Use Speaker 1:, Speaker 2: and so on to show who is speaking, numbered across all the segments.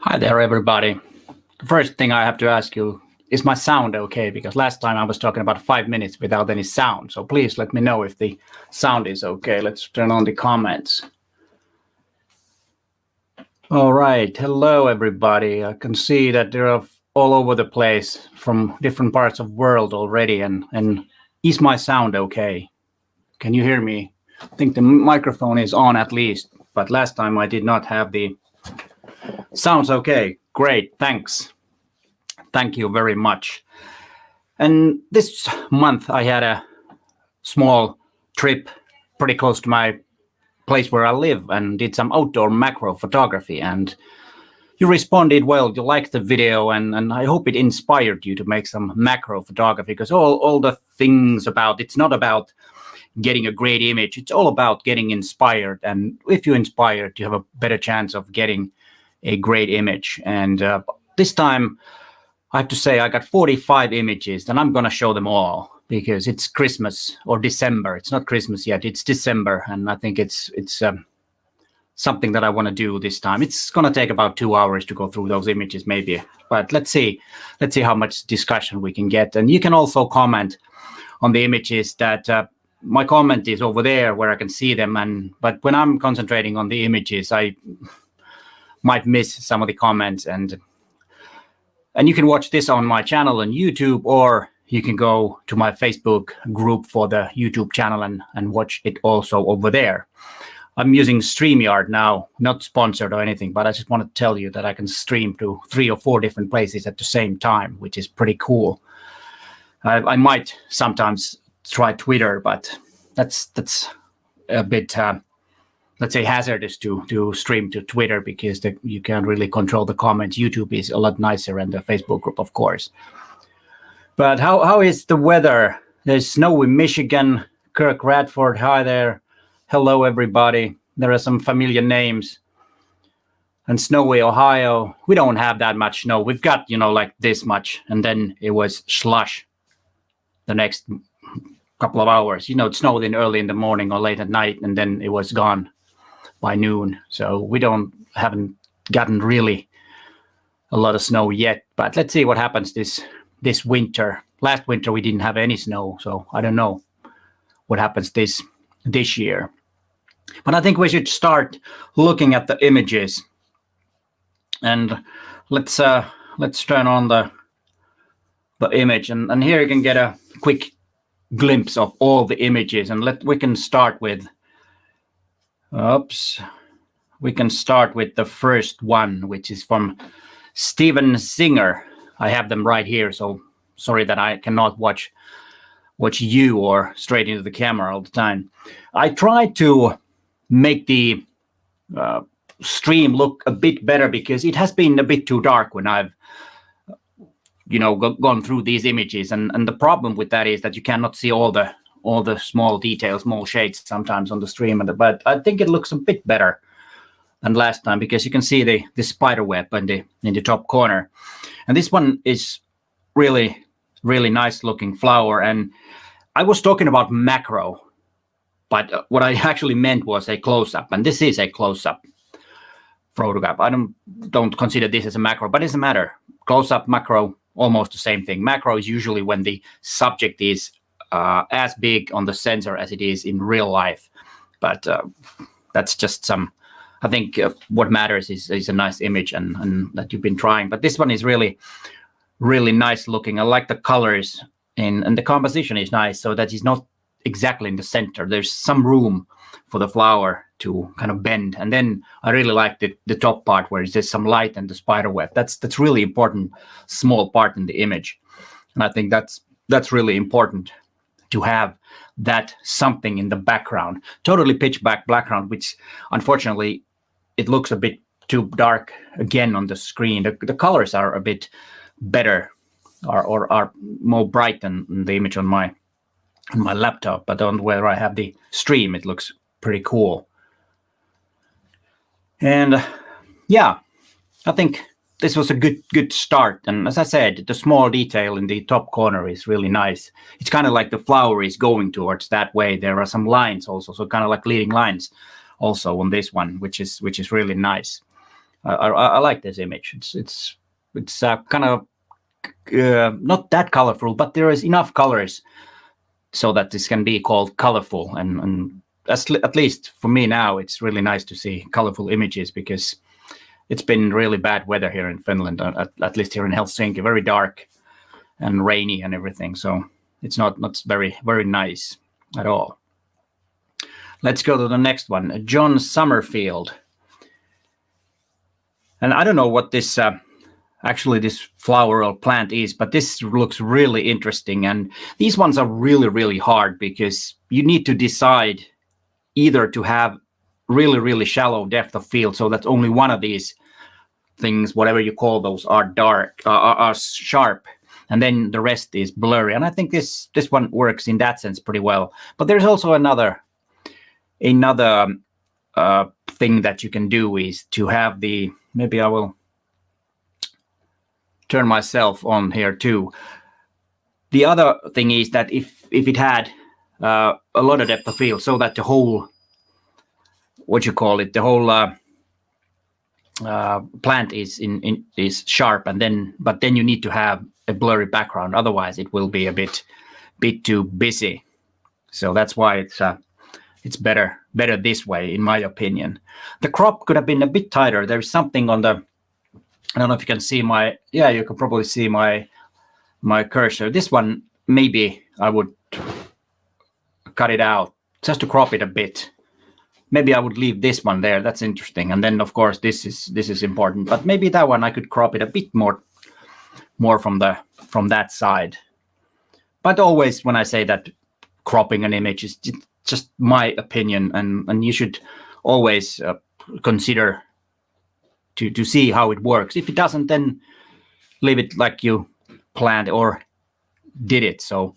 Speaker 1: Hi there, everybody. The first thing I have to ask you, is my sound okay? Because last time I was talking about 5 minutes without any sound. So please let me know if the sound is okay. Let's turn on the comments. All right. Hello, everybody. I can see that they're all over the place from different parts of the world already. And is my sound okay? Can you hear me? I think the microphone is on at least. But last time I did not have the sounds okay. Great. Thanks. Thank you very much. And this month I had a small trip pretty close to my place where I live and did some outdoor macro photography. And you responded well. You liked the video, and I hope it inspired you to make some macro photography, because all the things about it's not about getting a great image. It's all about getting inspired. And if you're inspired, you have a better chance of getting a great image. And this time, I have to say I got 45 images, and I'm going to show them all because it's Christmas or December. It's not Christmas yet. It's December, and I think it's something that I want to do this time. It's going to take about 2 hours to go through those images maybe. But let's see how much discussion we can get. And you can also comment on the images that my comment is over there where I can see them. But when I'm concentrating on the images, I might miss some of the comments. And you can watch this on my channel on YouTube, or you can go to my Facebook group for the YouTube channel and watch it also over there. I'm using StreamYard now, not sponsored or anything, but I just want to tell you that I can stream to 3 or 4 different places at the same time, which is pretty cool. I might sometimes try Twitter, but that's a bit, let's say, hazardous to stream to Twitter, because you can't really control the comments. YouTube is a lot nicer, and the Facebook group, of course. But how is the weather? There's snow in Michigan. Kirk Radford, hi there. Hello, everybody. There are some familiar names. And snowy Ohio. We don't have that much snow. We've got, like this much. And then it was slush the next couple of hours. It snowed early in the morning or late at night, and then it was gone by noon. So we haven't gotten really a lot of snow yet. But let's see what happens this winter. Last winter we didn't have any snow, so I don't know what happens this year. But I think we should start looking at the images. And let's turn on the image, and here you can get a quick glimpse of all the images. And we can start with we can start with the first one, which is from Steven Singer. I have them right here, so sorry that I cannot watch you or straight into the camera all the time. I tried to make the stream look a bit better, because it has been a bit too dark when I've gone through these images, and the problem with that is that you cannot see all the small details, small shades sometimes on the stream. But I think it looks a bit better than last time, because you can see the spider web in the top corner. And this one is really, really nice looking flower. And I was talking about macro, but what I actually meant was a close-up, and this is a close-up photograph. I don't consider this as a macro, but it doesn't matter. Close-up, macro, almost the same thing. Macro is usually when the subject is as big on the sensor as it is in real life. But that's just I think what matters is a nice image and that you've been trying. But this one is really, really nice looking. I like the colors, and the composition is nice, so that it's not exactly in the center. There's some room for the flower to kind of bend. And then I really like the top part where there's some light and the spider web. That's really important, small part in the image. And I think that's really important to have that something in the background. Totally pitch black background, which unfortunately it looks a bit too dark again on the screen. The colors are a bit better or are more bright than the image on my laptop, but on where I have the stream, it looks pretty cool. And yeah, I think this was a good start. And as I said, the small detail in the top corner is really nice. It's kind of like the flower is going towards that way. There are some lines also, so kind of like leading lines also on this one, which is really nice. I like this image. It's kind of not that colorful, but there is enough colors so that this can be called colorful. And at least for me now, it's really nice to see colorful images, because it's been really bad weather here in Finland, at least here in Helsinki, very dark and rainy and everything. So it's not very, very nice at all. Let's go to the next one, John Summerfield. And I don't know what this actually this flower or plant is, but this looks really interesting. And these ones are really, really hard, because you need to decide either to have really, really shallow depth of field, so that only one of these things, whatever you call those, are dark, are sharp, and then the rest is blurry. And I think this one works in that sense pretty well. But there's also another thing that you can do, is to have the, maybe I will turn myself on here too. The other thing is that if it had a lot of depth of field, so that the whole, the whole plant is sharp, but then you need to have a blurry background, otherwise it will be a bit too busy. So that's why it's better this way, in my opinion. The crop could have been a bit tighter. There's something on the, I don't know if you can see you can probably see my cursor. This one, maybe I would cut it out just to crop it a bit. Maybe I would leave this one there. That's interesting. And then of course this is important. But maybe that one I could crop it a bit more from that side. But always when I say that cropping an image is just my opinion, and you should always consider to see how it works. If it doesn't, then leave it like you planned or did it. So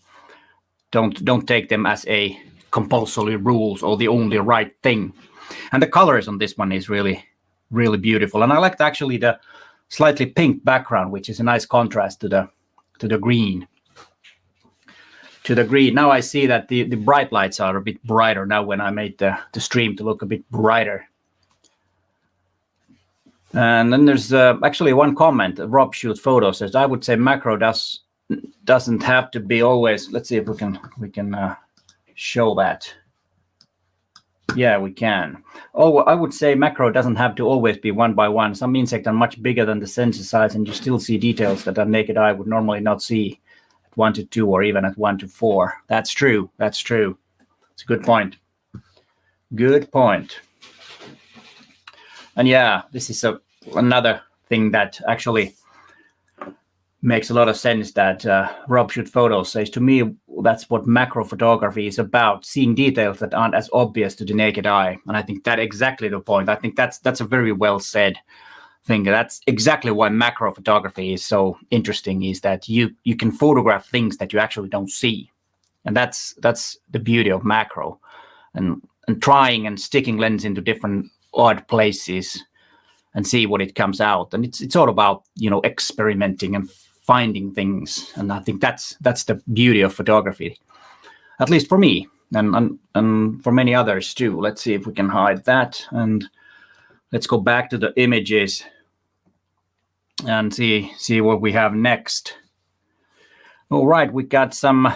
Speaker 1: don't take them as a compulsory rules or the only right thing. And the colors on this one is really, really beautiful. And I liked actually the slightly pink background, which is a nice contrast to the green. Now I see that the bright lights are a bit brighter now when I made the stream to look a bit brighter. And then there's actually one comment. Rob Shoots Photo says, I would say macro doesn't have to be always. Let's see if we can show that. Yeah, we can. Oh, I would say macro doesn't have to always be 1 by 1. Some insects are much bigger than the sensor size, and you still see details that a naked eye would normally not see at 1 to 2 or even at 1 to 4. That's true. It's a good point. And yeah, this is another thing that actually makes a lot of sense, that Rob Shoot Photos says. To me, that's what macro photography is about, seeing details that aren't as obvious to the naked eye. And I think that's exactly the point. I think that's a very well said thing. That's exactly why macro photography is so interesting, is that you can photograph things that you actually don't see. And that's the beauty of macro. And trying and sticking lens into different odd places and see what it comes out. And it's all about, experimenting and finding things. And I think that's the beauty of photography, at least for me, and for many others too. Let's see if we can hide that, and let's go back to the images and see what we have next. All right, we got some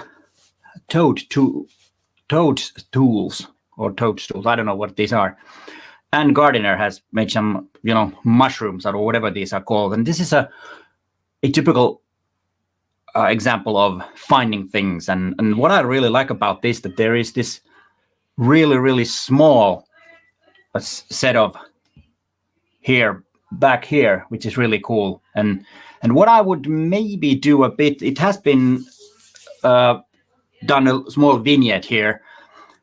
Speaker 1: toadstools. I don't know what these are. And Gardiner has made some, mushrooms or whatever these are called. And this is a typical example of finding things. And what I really like about this, that there is this really, really small set of back here, which is really cool. And what I would maybe do a bit, it has been done a small vignette here,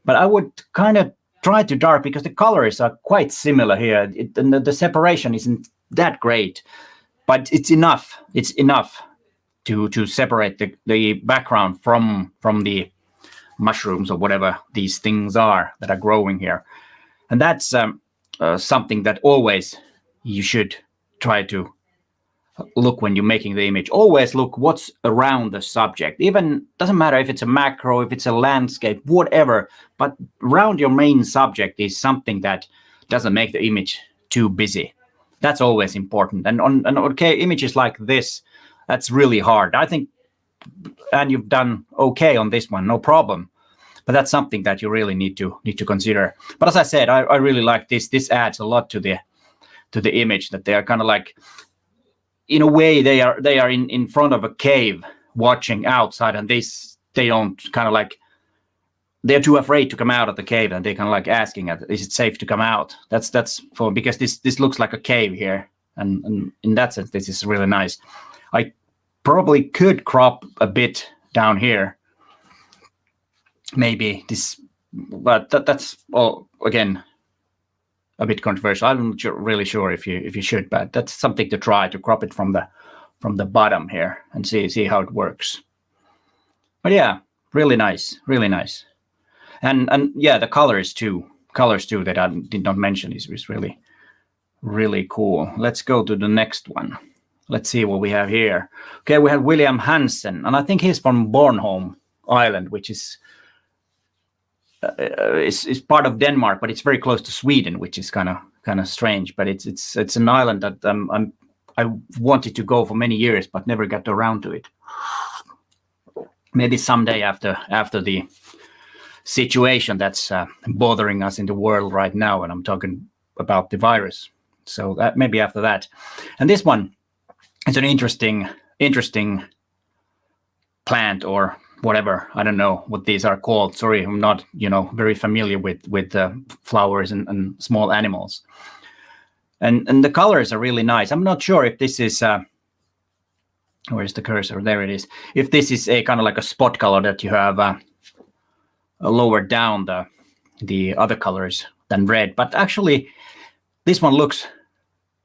Speaker 1: but I would kind of try to dark, because the colors are quite similar here. And the separation isn't that great, but it's enough. It's enough to separate the background from the mushrooms or whatever these things are that are growing here. And that's something that always you should try to look when you're making the image. Always look what's around the subject. Even doesn't matter if it's a macro, if it's a landscape, whatever, but around your main subject is something that doesn't make the image too busy. That's always important. And on images like this, that's really hard, I think. And you've done okay on this one, no problem. But that's something that you really need to consider. But as I said, I really like this. This adds a lot to the image, that they are kind of like, in a way, they are in front of a cave watching outside, and they don't kind of like, they're too afraid to come out of the cave, and they kind of like asking, is it safe to come out? That's for, because this looks like a cave here, and in that sense, this is really nice. I probably could crop a bit down here, maybe this, but that's all again a bit controversial. I'm not really sure if you should, but that's something to try, to crop it from the bottom here and see how it works. But yeah, really nice, really nice. And yeah, the colors too that I did not mention is really, really cool. Let's go to the next one. Let's see what we have here. Okay, we have William Hansen, and I think he's from Bornholm Island, which is part of Denmark, but it's very close to Sweden, which is kind of strange. But it's an island that I wanted to go for many years, but never got around to it. Maybe someday after the situation that's bothering us in the world right now, and I'm talking about the virus. So that maybe after that. And this one, it's an interesting plant or whatever. I don't know what these are called. Sorry, I'm not very familiar with flowers and small animals. And the colors are really nice. I'm not sure if this is where's the cursor? There it is. If this is a kind of like a spot color that you have lower down the other colors than red, but actually this one looks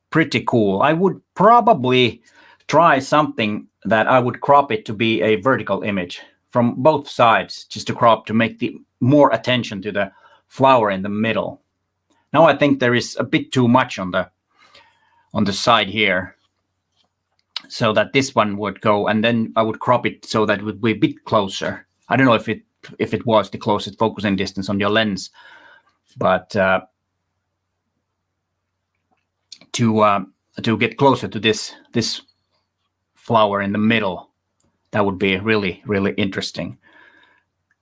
Speaker 1: pretty cool. I would probably try something that I would crop it to be a vertical image from both sides, just to crop to make the more attention to the flower in the middle. Now I think there is a bit too much on the side here, so that this one would go, and then I would crop it so that it would be a bit closer. I don't know if it was the closest focusing distance on your lens, but to get closer to this flower in the middle, that would be really, really interesting.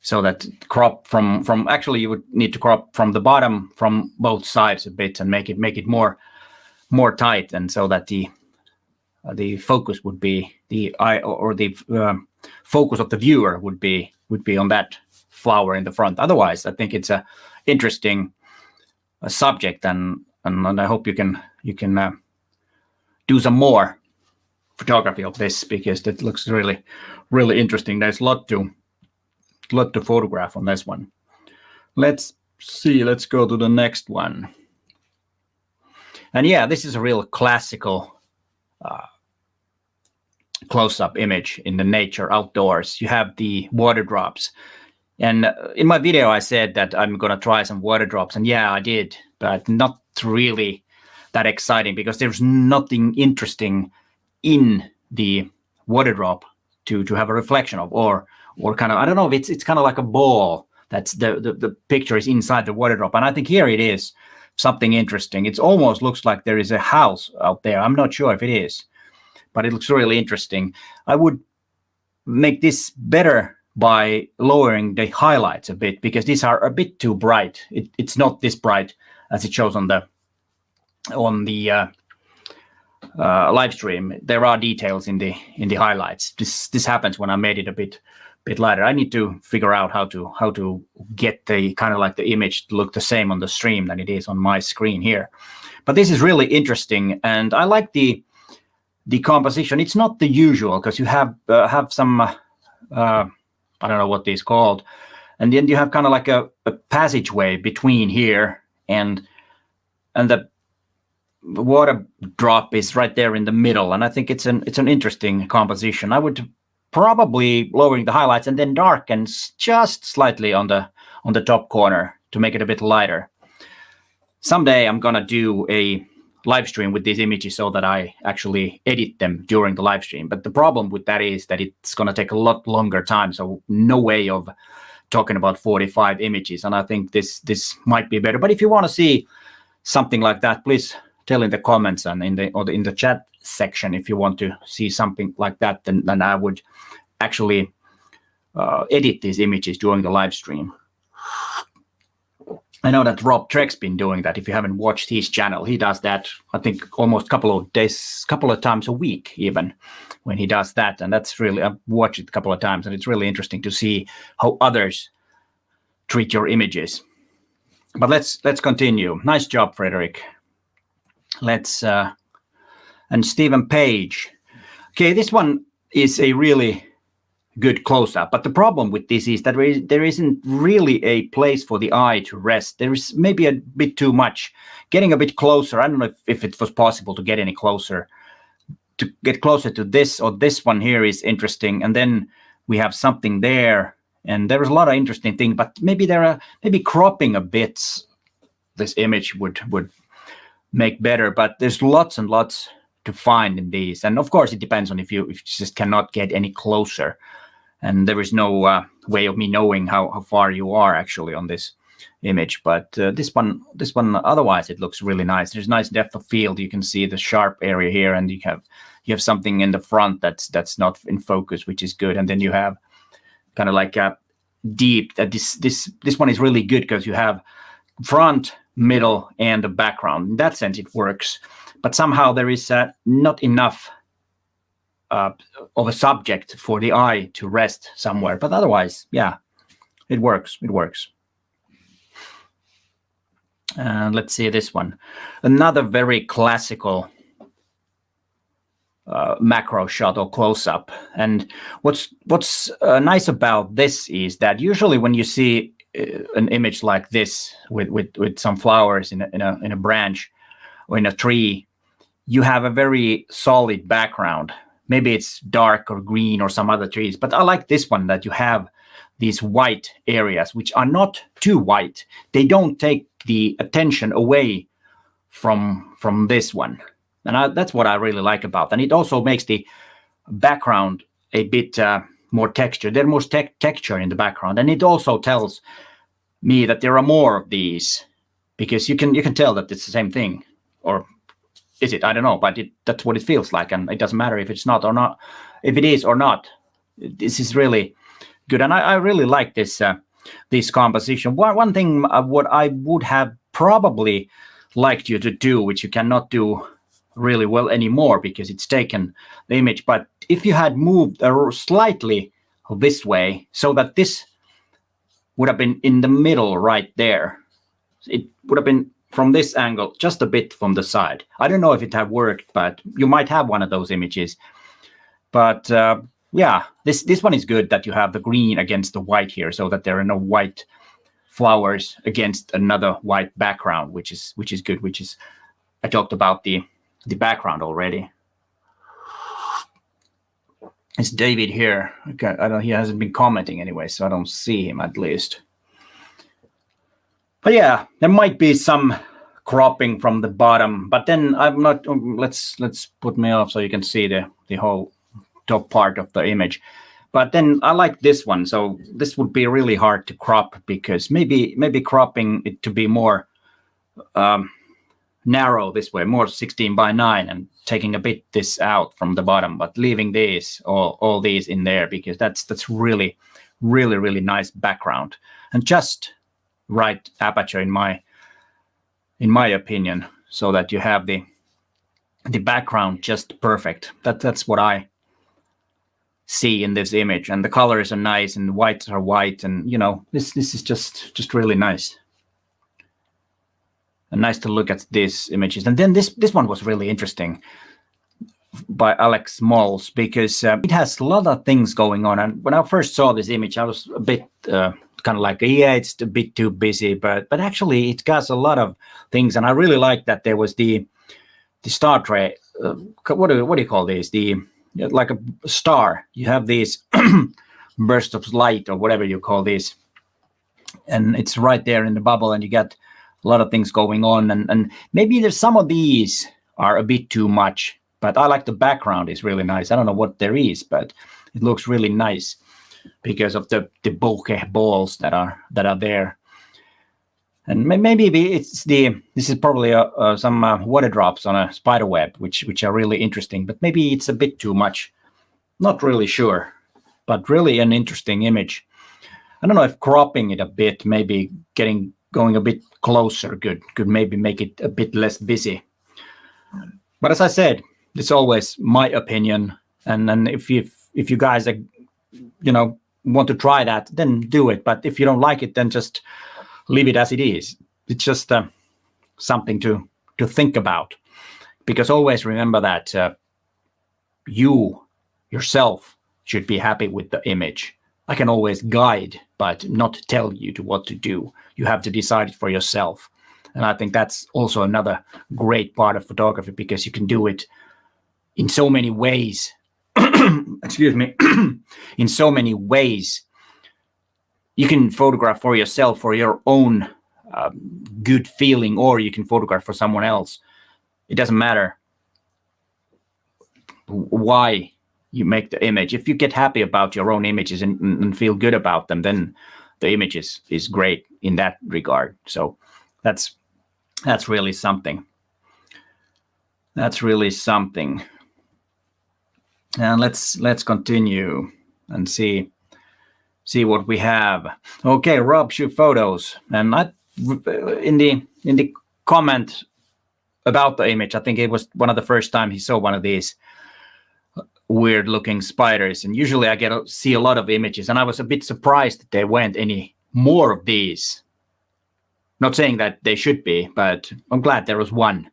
Speaker 1: So that crop from actually you would need to crop from the bottom from both sides a bit and make it more tight, and so that the focus would be the eye, or the focus of the viewer would be on that flower in the front. Otherwise, I think it's a interesting subject, and I hope you can do some more photography of this, because that looks really, really interesting. There's a lot to photograph on this one. Let's see. Let's go to the next one. And yeah, this is a real classical close-up image in the nature outdoors. You have the water drops, and in my video I said that I'm gonna try some water drops, and yeah, I did, but not really that exciting, because there's nothing interesting in the water drop to have a reflection of, or kind of, I don't know, if it's kind of like a ball that's the picture is inside the water drop. And I think here it is something interesting. It almost looks like there is a house out there. I'm not sure if it is, but it looks really interesting. I would make this better by lowering the highlights a bit, because these are a bit too bright. It's not this bright as it shows on the live stream. There are details in the highlights. This happens when I made it a bit lighter. I need to figure out how to get the kind of like the image to look the same on the stream than it is on my screen here. But this is really interesting, and I like the composition. It's not the usual, because you have some I don't know what these called, and then you have kind of like a passageway between here and the water drop is right there in the middle, and I think it's an interesting composition. I would probably lowering the highlights and then darken just slightly on the top corner to make it a bit lighter. Someday I'm gonna do a live stream with these images so that I actually edit them during the live stream. But the problem with that is that it's gonna take a lot longer time, so no way of talking about 45 images. And I think this might be better. But if you want to see something like that, please tell in the comments and in the chat section if you want to see something like that. Then I would actually edit these images during the live stream. I know that Rob Treck's been doing that. If you haven't watched his channel, he does that, I think, almost couple of times a week even when he does that. And that's really, I've watched it a couple of times, and it's really interesting to see how others treat your images. But let's continue. Nice job, Frederick. And Stephen Page. Okay, this one is a really good close-up, but the problem with this is that there isn't really a place for the eye to rest. There is maybe a bit too much. Getting a bit closer, I don't know if it was possible to get any closer. To get closer to this or this one here is interesting, and then we have something there, and there is a lot of interesting things, but maybe cropping a bit this image would make better, but there's lots and lots to find in these, and of course it depends on if you just cannot get any closer. And there is no way of me knowing how far you are actually on this image. But this one, otherwise it looks really nice. There's nice depth of field. You can see the sharp area here, and you have something in the front that's not in focus, which is good. And then you have kind of like a deep. This one is really good because you have front, middle, and the background. In that sense, it works. But somehow there is not enough of a subject for the eye to rest somewhere. But otherwise, yeah, it works. It works. And let's see this one. Another very classical macro shot or close-up. And what's nice about this is that usually when you see an image like this with some flowers in a branch or in a tree, you have a very solid background. Maybe it's dark or green or some other trees, but I like this one that you have these white areas, which are not too white. They don't take the attention away from this one. And that's what I really like about it. And it also makes the background a bit more texture. There's more texture in the background. And it also tells me that there are more of these, because you can tell that it's the same thing. Or is it? I don't know, but that's what it feels like, and it doesn't matter if it's not or not, if it is or not. This is really good, and I really like this composition. One thing what I would have probably liked you to do, which you cannot do really well anymore because it's taken the image, but if you had moved slightly this way so that this would have been in the middle right there, it would have been from this angle, just a bit from the side. I don't know if it had worked, but you might have one of those images. But yeah, this one is good that you have the green against the white here, so that there are no white flowers against another white background, which is good. I talked about the background already. It's David here. Okay, he hasn't been commenting anyway, so I don't see him at least. But yeah, there might be some cropping from the bottom, but then I'm not. Let's put me off so you can see the whole top part of the image. But then I like this one, so this would be really hard to crop, because maybe cropping it to be more narrow this way, more 16:9, and taking a bit this out from the bottom, but leaving these all these in there, because that's really nice background and just right aperture in my opinion, so that you have the background just perfect. That's what I see in this image, and the colors are nice, and the whites are white, and you know, this is just really nice. And nice to look at these images. And then this one was really interesting by Alex Malls, because it has a lot of things going on. And when I first saw this image, I was a bit kind of like, yeah, it's a bit too busy, but actually it got a lot of things. And I really like that there was the star tray. What do you call these? Like a star. You have these bursts of light or whatever you call these, and it's right there in the bubble, and you get a lot of things going on. And maybe there's some of these are a bit too much, but I like the background is really nice. I don't know what there is, but it looks really nice because of the bokeh balls that are there. And maybe this is probably some water drops on a spider web, which are really interesting, but maybe it's a bit too much. Not really sure, but really an interesting image. I don't know if cropping it a bit, maybe going a bit closer could maybe make it a bit less busy. But as I said, it's always my opinion, and then if you guys want to try that, then do it. But if you don't like it, then just leave it as it is. It's just something to think about, because always remember that you yourself should be happy with the image. I can always guide, but not tell you what to do. You have to decide it for yourself. And I think that's also another great part of photography, because you can do it in so many ways. Excuse me. In so many ways. You can photograph for yourself, for your own good feeling, or you can photograph for someone else. It doesn't matter why you make the image. If you get happy about your own images and feel good about them, then the image is great in that regard. So that's really something. That's really something. And let's continue and see what we have. Okay, Rob shoot photos, and in the comment about the image, I think it was one of the first time he saw one of these weird looking spiders. And usually I see a lot of images, and I was a bit surprised that there weren't any more of these. Not saying that they should be, but I'm glad there was one.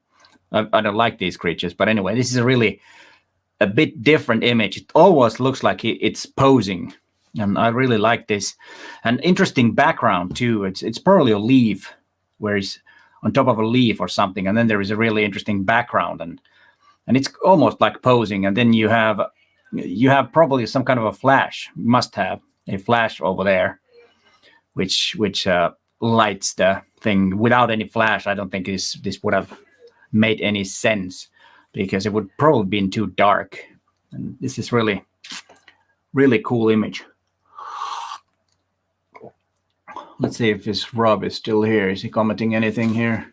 Speaker 1: I don't like these creatures, but anyway, this is a bit different image. It almost looks like it's posing, and I really like this. An interesting background too. It's probably a leaf, where it's on top of a leaf or something, and then there is a really interesting background, and it's almost like posing. And then you have probably some kind of a flash. You must have a flash over there, which lights the thing. Without any flash, I don't think this would have made any sense, because it would probably been too dark. And this is really, really cool image. Let's see if this Rob is still here. Is he commenting anything here?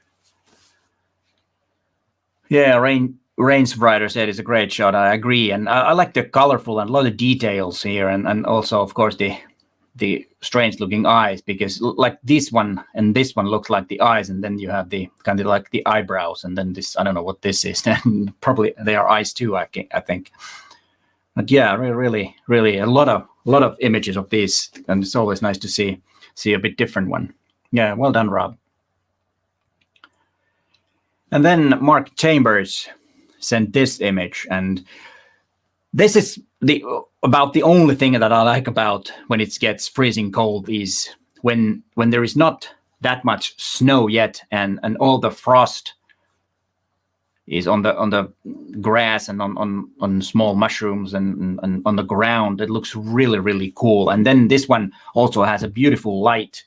Speaker 1: Yeah, Rain's Writer said it's a great shot. I agree. And I like the colorful and a lot of details here. And also, of course, the strange looking eyes, because like this one and this one looks like the eyes, and then you have the kind of like the eyebrows, and then this, I don't know what this is. And probably they are eyes too, I think. But yeah, really, really a lot of images of these, and it's always nice to see a bit different one. Yeah, well done, Rob. And then Mark Chambers sent this image, and this is about the only thing that I like about when it gets freezing cold, is when there is not that much snow yet, and all the frost is on the grass and on small mushrooms and on the ground. It looks really, really cool. And then this one also has a beautiful light.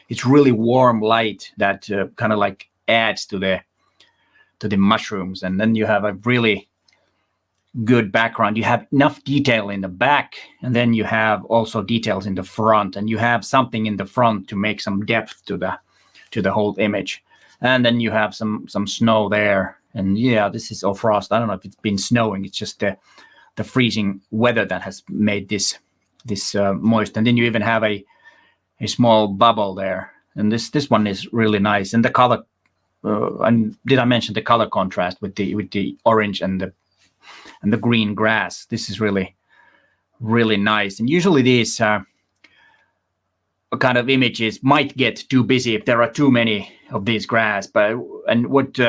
Speaker 1: It's really warm light that kind of like adds to the mushrooms. And then you have a really good background. You have enough detail in the back, and then you have also details in the front, and you have something in the front to make some depth to the whole image. And then you have some snow there. And yeah, this is all frost. I don't know if it's been snowing. It's just the freezing weather that has made this moist. And then you even have a small bubble there. And this one is really nice. And the color, and did I mention the color contrast with the orange and the green grass? This is really, really nice. And usually these kind of images might get too busy if there are too many of these grass. And what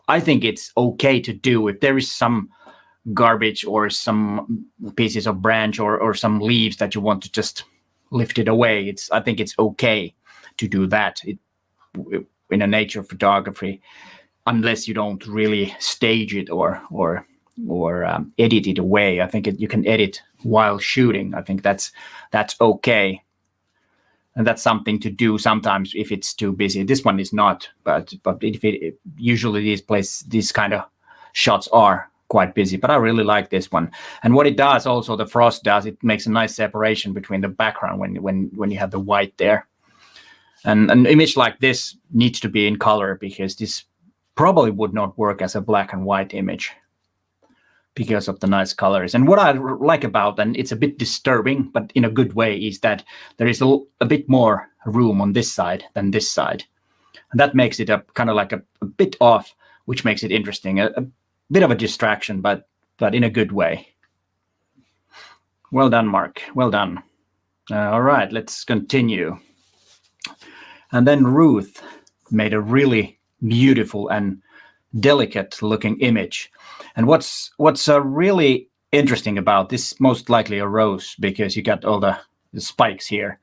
Speaker 1: I think it's okay to do, if there is some garbage or some pieces of branch or some leaves that you want to just lift it away, I think it's okay to do that in a nature photography, unless you don't really stage it or edit it away. I think you can edit while shooting. I think that's okay. And that's something to do sometimes if it's too busy. This one is not, but usually these kind of shots are quite busy. But I really like this one. And what it does also, the frost does, it makes a nice separation between the background when you have the white there. And an image like this needs to be in color, because this probably would not work as a black and white image because of the nice colors. And what I like about, and it's a bit disturbing, but in a good way, is that there is a bit more room on this side than this side. And that makes it a kind of like a bit off, which makes it interesting. A bit of a distraction, but in a good way. Well done, Mark. Well done. All right, let's continue. And then Ruth made a really beautiful and delicate looking image. And what's really interesting about this, most likely a rose, because you got all the spikes here.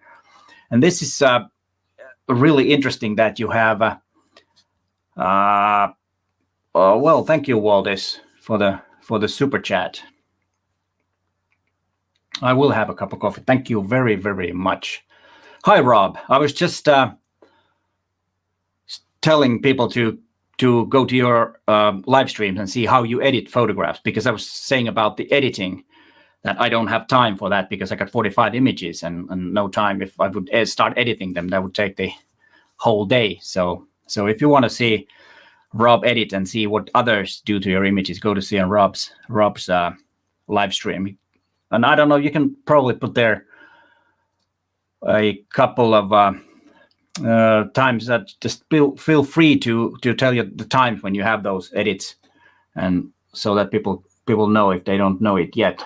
Speaker 1: And this is really interesting that you have well, thank you, Waldis, for the super chat. I will have a cup of coffee. Thank you very, very much. Hi, Rob. I was just telling people to go to your live streams and see how you edit photographs, because I was saying about the editing that I don't have time for that, because I got 45 images and no time. If I would start editing them, that would take the whole day. So if you want to see Rob edit and see what others do to your images, go to see on Rob's live stream. And I don't know, you can probably put there a couple of times that just feel free to tell you the times when you have those edits, and so that people know if they don't know it yet.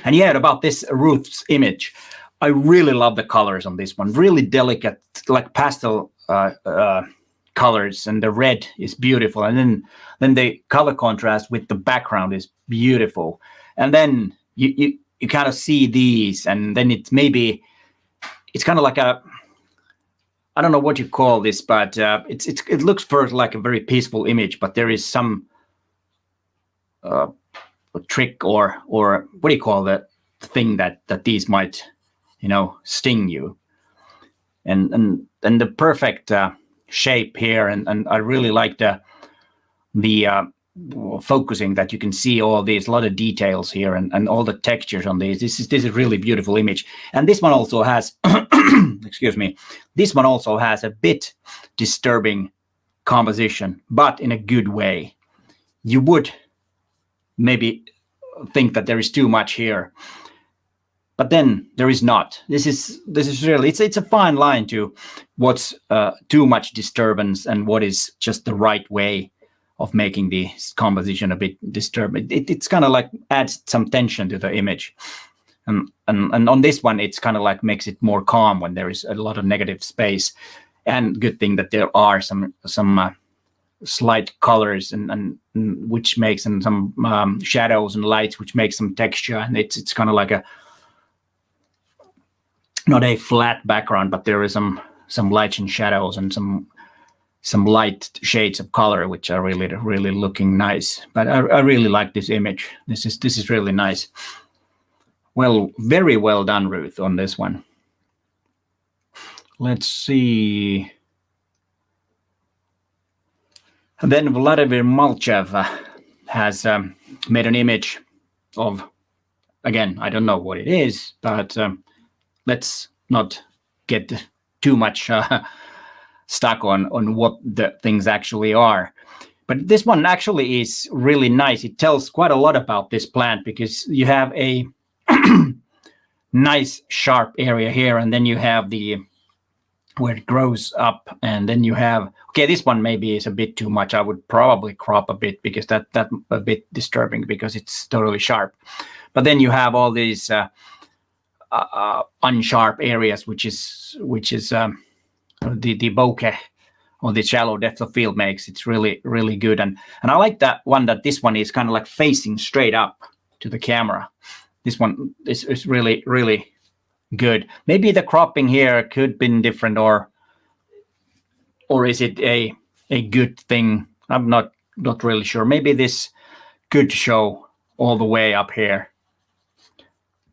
Speaker 1: And yeah, about this Ruth's image, I really love the colors on this one. Really delicate, like pastel colors, and the red is beautiful. And then the color contrast with the background is beautiful. And then you kind of see these, and then it's kind of like a, I don't know what you call this, but it looks first like a very peaceful image, but there is some trick or what do you call that thing that these might, sting you. And the perfect shape here, and I really like the focusing, that you can see all these, a lot of details here, and all the textures on these. This is really beautiful image. And this one also has excuse me, this one also has a bit disturbing composition, but in a good way. You would maybe think that there is too much here, but then there is not. This is really, it's a fine line to what's too much disturbance and what is just the right way of making the composition a bit disturbing. It's kind of like adds some tension to the image. And on this one, it's kind of like makes it more calm when there is a lot of negative space. And good thing that there are some slight colors and which makes, and some shadows and lights, which makes some texture. And it's kind of like not a flat background, but there is some lights and shadows and some light shades of color, which are really, really looking nice. But I really like this image. This is really nice. Well, very well done, Ruth, on this one. Let's see. And then Vladimir Malchev has made an image of, again, I don't know what it is, but let's not get too much stuck on what the things actually are. But this one actually is really nice. It tells quite a lot about this plant, because you have a nice sharp area here, and then you have the where it grows up, and then you have, okay, this one maybe is a bit too much. I would probably crop a bit, because that a bit disturbing, because it's totally sharp. But then you have all these unsharp areas, which is the bokeh, or the shallow depth of field, makes it's really, really good. And I like that one, that this one is kind of like facing straight up to the camera. This one is really, really good. Maybe the cropping here could be different, or is it a good thing? I'm not really sure. Maybe this could show all the way up here,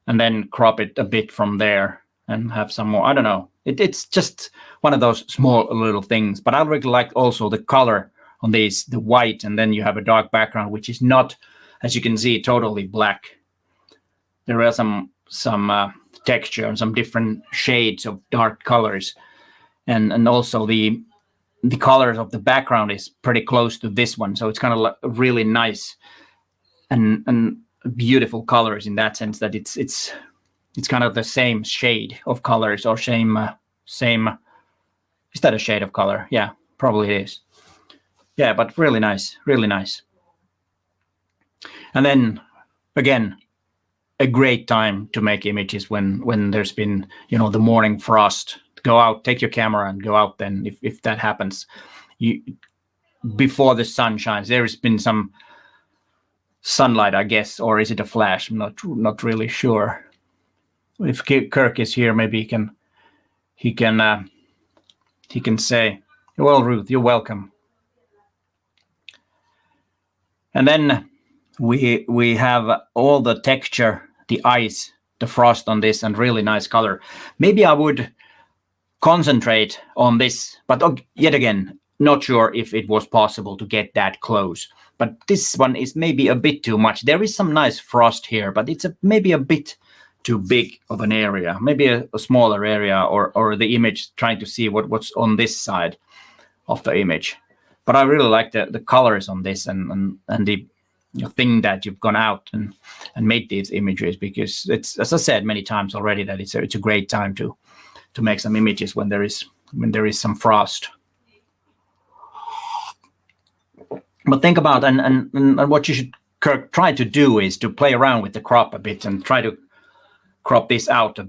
Speaker 1: and then crop it a bit from there and have some more. I don't know. It's just one of those small little things. But I really like also the color on these, the white, and then you have a dark background, which is not, as you can see, totally black. There are some texture and some different shades of dark colors, and also the colors of the background is pretty close to this one, so it's kind of like really nice and beautiful colors in that sense that it's kind of the same shade of colors, or same. Is that a shade of color? Yeah, probably it is. Yeah, but really nice, really nice. And then again, a great time to make images when there's been, you know, the morning frost. Go out, take your camera and go out then if that happens. Before the sun shines. There's been some sunlight, I guess, or is it a flash? I'm not really sure. If Kirk is here, maybe he can say, well, Ruth, you're welcome. And then we have all the texture, the ice, the frost on this, and really nice color. Maybe I would concentrate on this, but yet again, not sure if it was possible to get that close. But this one is maybe a bit too much. There is some nice frost here, but it's maybe a bit too big of an area, maybe a smaller area, or the image, trying to see what's on this side of the image. But I really like the colors on this and the thing that you've gone out and made these images, because it's, as I said many times already, that it's a great time to make some images when there is some frost. But think about and what you should try to do is to play around with the crop a bit and try to crop this out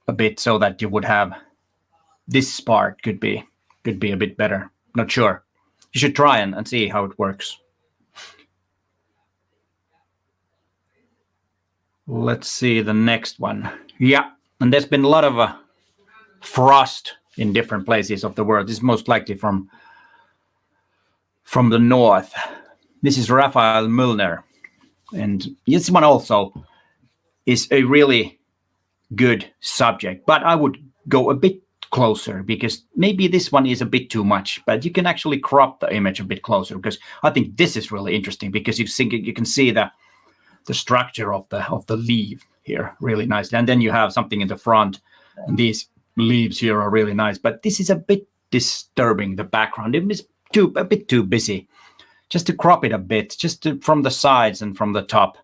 Speaker 1: a bit so that you would have this part could be a bit better. Not sure. You should try and see how it works. Let's see the next one. Yeah, and there's been a lot of frost in different places of the world. This is most likely from the north. This is Raphael Müllner, and this one also is a really good subject, but I would go a bit closer, because maybe this one is a bit too much, but you can actually crop the image a bit closer, because I think this is really interesting, because you can see the structure of the leaf here really nicely, and then you have something in the front, and these leaves here are really nice, but this is a bit disturbing, the background. It is a bit too busy. Just to crop it a bit, from the sides and from the top,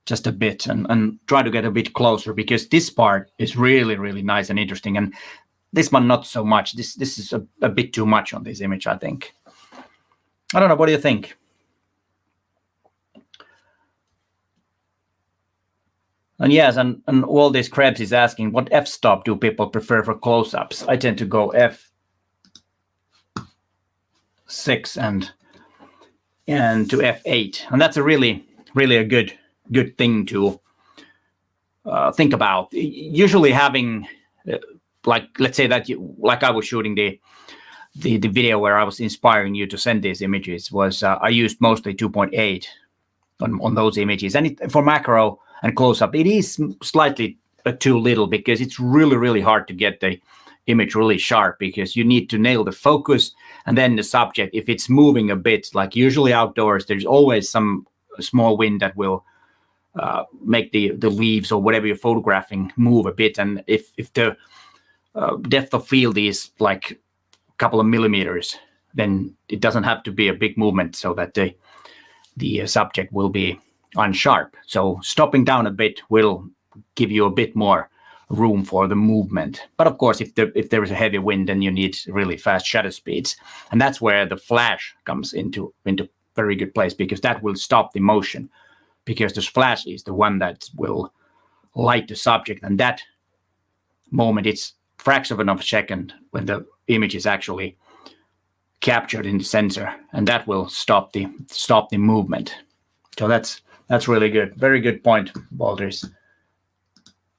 Speaker 1: just a bit, and try to get a bit closer, because this part is really, really nice and interesting, and this one not so much. This is a bit too much on this image, I think. I don't know, what do you think? And yes, and all this Krebs is asking, what f-stop do people prefer for close-ups? I tend to go f6 and to f8, and that's a really a good thing to think about. Usually having like, let's say that like I was shooting the video where I was inspiring you to send these images, was I used mostly 2.8 on those images, and for macro and close-up it is slightly too little, because it's really hard to get the image really sharp, because you need to nail the focus and then the subject. If it's moving a bit, like usually outdoors, there's always some small wind that will make the leaves or whatever you're photographing move a bit, and if the depth of field is like a couple of millimeters, then it doesn't have to be a big movement so that the subject will be unsharp. So stopping down a bit will give you a bit more room for the movement. But of course, if there is a heavy wind, then you need really fast shutter speeds, and that's where the flash comes into very good place, because that will stop the motion, because the flash is the one that will light the subject, and that moment, it's fraction of a second when the image is actually captured in the sensor, and that will stop the movement. So that's really good. Very good point, Baldris.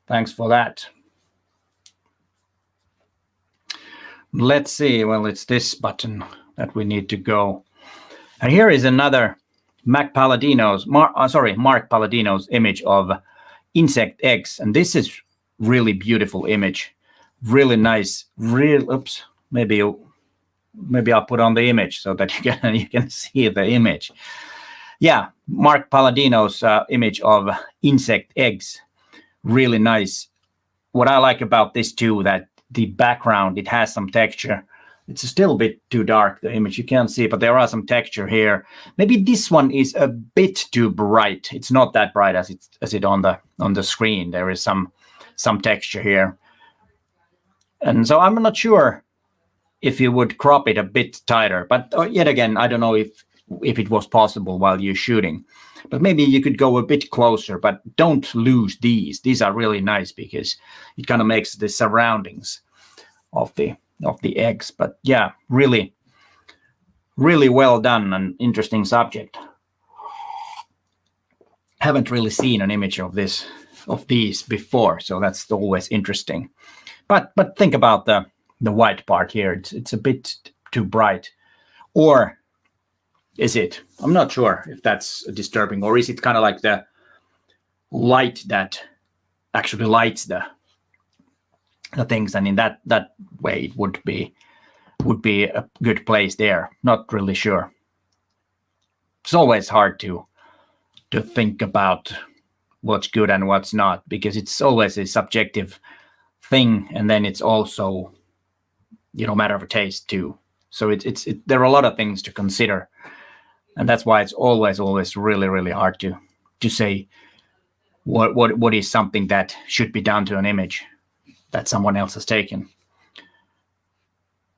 Speaker 1: Thanks for that. Let's see. Well, it's this button that we need to go. And here is another Mark Palladino's image of insect eggs. And this is really beautiful image. Really nice. Oops. Maybe I'll put on the image so that you can see the image. Yeah, Mark Palladino's image of insect eggs, really nice. What I like about this too, that the background, it has some texture. It's still a bit too dark, the image, you can't see, but there are some texture here. Maybe this one is a bit too bright. It's not that bright as it on the screen. There is some texture here. And so I'm not sure if you would crop it a bit tighter, but yet again, I don't know if it was possible while you're shooting. But maybe you could go a bit closer, but don't lose these. These are really nice because it kind of makes the surroundings of the eggs. But yeah, really, really well done and interesting subject. Haven't really seen an image of these before, so that's always interesting. But think about the white part here. It's a bit too bright, or is it? I'm not sure if that's disturbing, or is it kind of like the light that actually lights the things, and in that way it would be a good place there. Not really sure. It's always hard to think about what's good and what's not, because it's always a subjective thing, and then it's also, matter of taste too. So there are a lot of things to consider, and that's why it's always really, really hard to say what is something that should be done to an image that someone else has taken.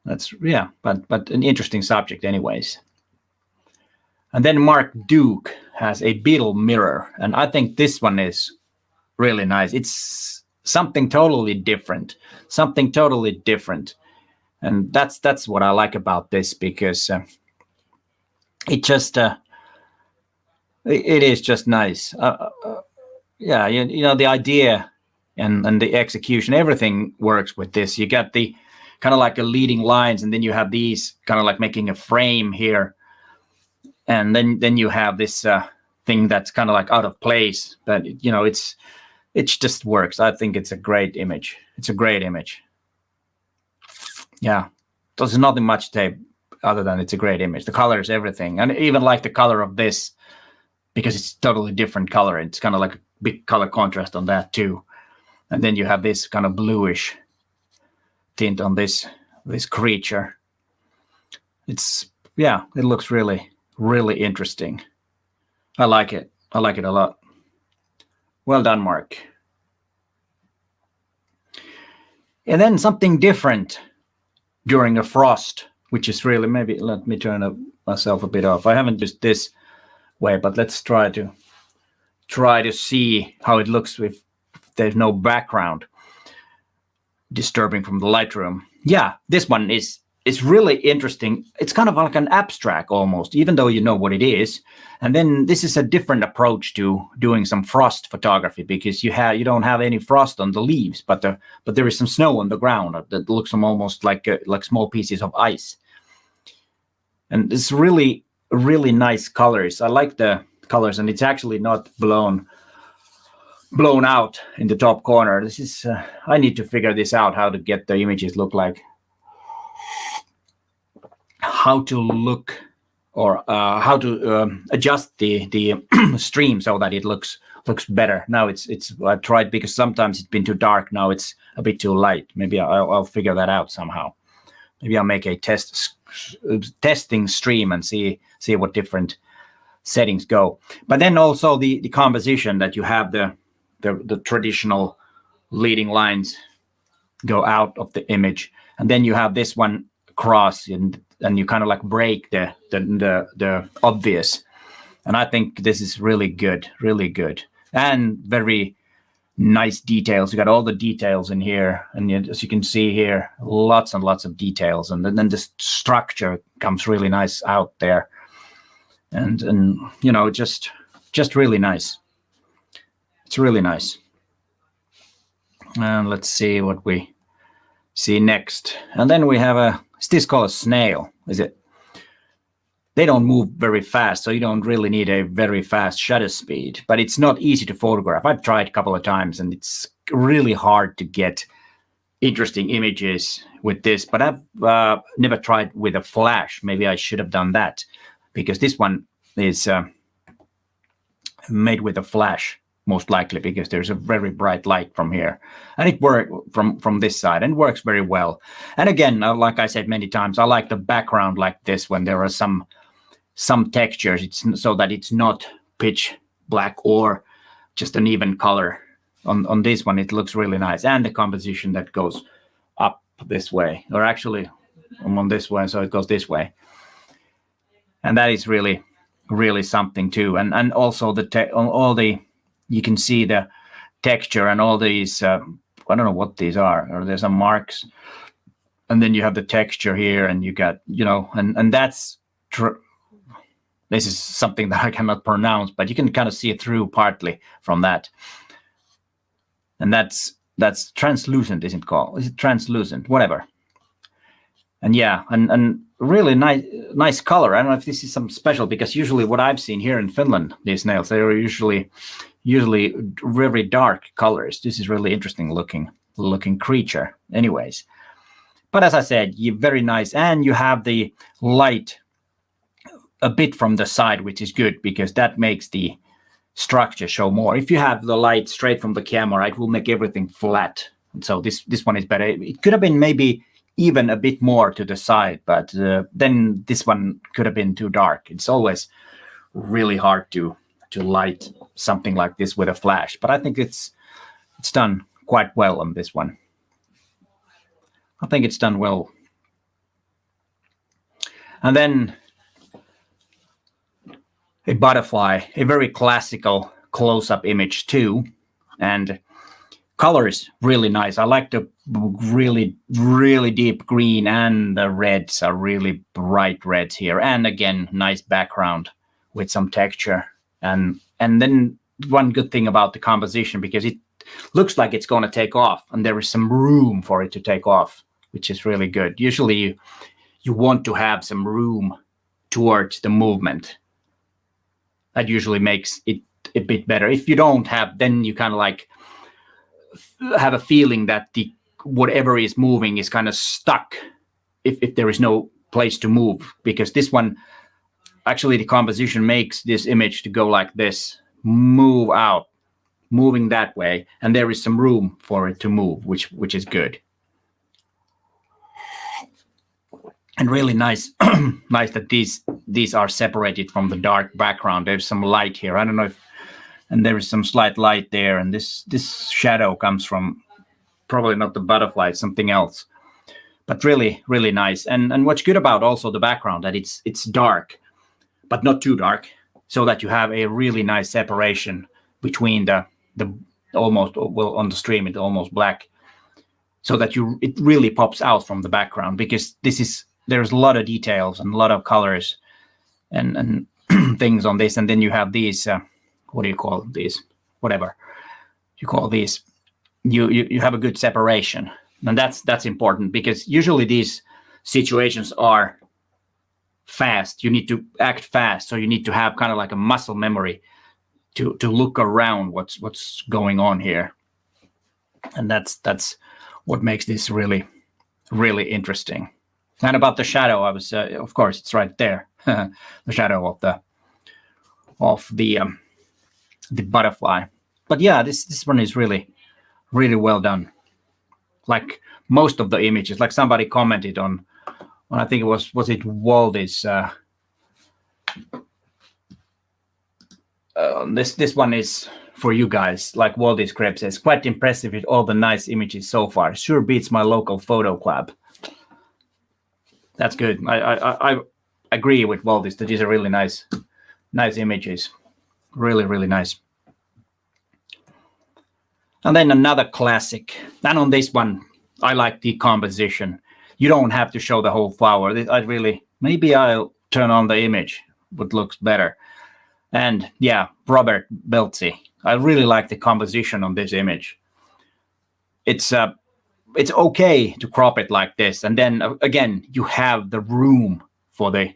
Speaker 1: But an interesting subject anyways. And then Mark Duke has a beetle mirror, and I think this one is really nice. It's something totally different, and that's what I like about this, because it is just nice. The idea and the execution, everything works with this. You got the kind of like a leading lines, and then you have these kind of like making a frame here, and then you have this thing that's kind of like out of place, but it just works. I think it's a great image. Yeah, there's nothing much to say other than it's a great image. The colors, everything, and even like the color of this, because it's totally different color. It's kind of like a big color contrast on that too. And then you have this kind of bluish tint on this creature. It looks really, really interesting. I like it a lot. Well done, Mark. And then something different during a frost, which is really, maybe let me turn myself a bit off. I haven't used this way, but let's try to see how it looks if there's no background disturbing from the Lightroom. Yeah, this one is really interesting. It's kind of like an abstract almost, even though you know what it is. And then this is a different approach to doing some frost photography, because you don't have any frost on the leaves, but there is some snow on the ground that looks almost like small pieces of ice. And it's really, really nice colors. I like the colors, and it's actually not blown out in the top corner. This is I need to figure this out, how to get the images look like, how to look, or how to adjust the stream so that it looks better. Now I tried, because sometimes it's been too dark. Now it's a bit too light. Maybe I'll figure that out somehow. Maybe I'll make a testing stream and see what different settings go. But then also the composition, that you have the traditional leading lines go out of the image, and then you have this one cross, and you kind of like break the obvious. And I think this is really good, and very nice details. You got all the details in here, and as you can see here, lots and lots of details, and then the structure comes really nice out there, and just really nice. It's really nice. And let's see what we see next. And then we have is this called a snail? Is it? They don't move very fast, so you don't really need a very fast shutter speed, but it's not easy to photograph. I've tried a couple of times, and it's really hard to get interesting images with this, but I've never tried with a flash. Maybe I should have done that, because this one is made with a flash. most likely, because there's a very bright light from here, and it works from this side, and works very well. And again, like I said many times, I like the background like this when there are some textures. It's so that it's not pitch black or just an even color. On this one, it looks really nice, and the composition that goes up this way, or actually I'm on this way, so it goes this way, and that is really something too. And also all the you can see the texture and all these, I don't know what these are, or there's some marks. And then you have the texture here, and you got, and that's, this is something that I cannot pronounce, but you can kind of see it through partly from that. And that's translucent, isn't it called? Is it translucent? Whatever. And yeah, and really nice color. I don't know if this is something special, because usually what I've seen here in Finland, these nails, they are usually very dark colors. This is really interesting looking creature anyways. But as I said, very nice, and you have the light a bit from the side, which is good, because that makes the structure show more. If you have the light straight from the camera, it will make everything flat. And so this one is better. It could have been maybe even a bit more to the side, but then this one could have been too dark. It's always really hard to light something like this with a flash, but I think it's done quite well on this one. I think it's done well. And then a butterfly, a very classical close-up image too, and color is really nice. I like the really deep green, and the reds are really bright reds here, and again, nice background with some texture. And then one good thing about the composition, because it looks like it's going to take off, and there is some room for it to take off, which is really good. Usually you want to have some room towards the movement. That usually makes it a bit better. If you don't have, then you kind of like have a feeling that the whatever is moving is kind of stuck if there is no place to move, because this one, actually the composition makes this image to go like this, move out, moving that way, and there is some room for it to move, which is good. And really nice nice that these are separated from the dark background. There's some light here. I don't know if, and there is some slight light there, and this shadow comes from probably not the butterfly, it's something else. But really nice. And what's good about also the background, that it's dark, but not too dark, so that you have a really nice separation between the almost, well, on the stream it's almost black, so that it really pops out from the background, because there's a lot of details and a lot of colors and things on this. And then you have these, what do you call these? Whatever you call these, you have a good separation, and that's important, because usually these situations are fast. You need to act fast, so you need to have kind of like a muscle memory to look around what's going on here, and that's what makes this really interesting. And about the shadow, I was of course it's right there, the shadow of the butterfly. But yeah, this one is really well done. Like most of the images, like somebody commented on I think it was it Waldy's. This one is for you guys. Like Waldy's Crab says, quite impressive with all the nice images so far. Sure beats my local photo club. That's good. I agree with Waldy's that these are really nice images. Really nice. And then another classic. And on this one, I like the composition. You don't have to show the whole flower. Maybe I'll turn on the image, what looks better. And yeah, Robert Belzi. I really like the composition on this image. It's okay to crop it like this, and then again you have the room for the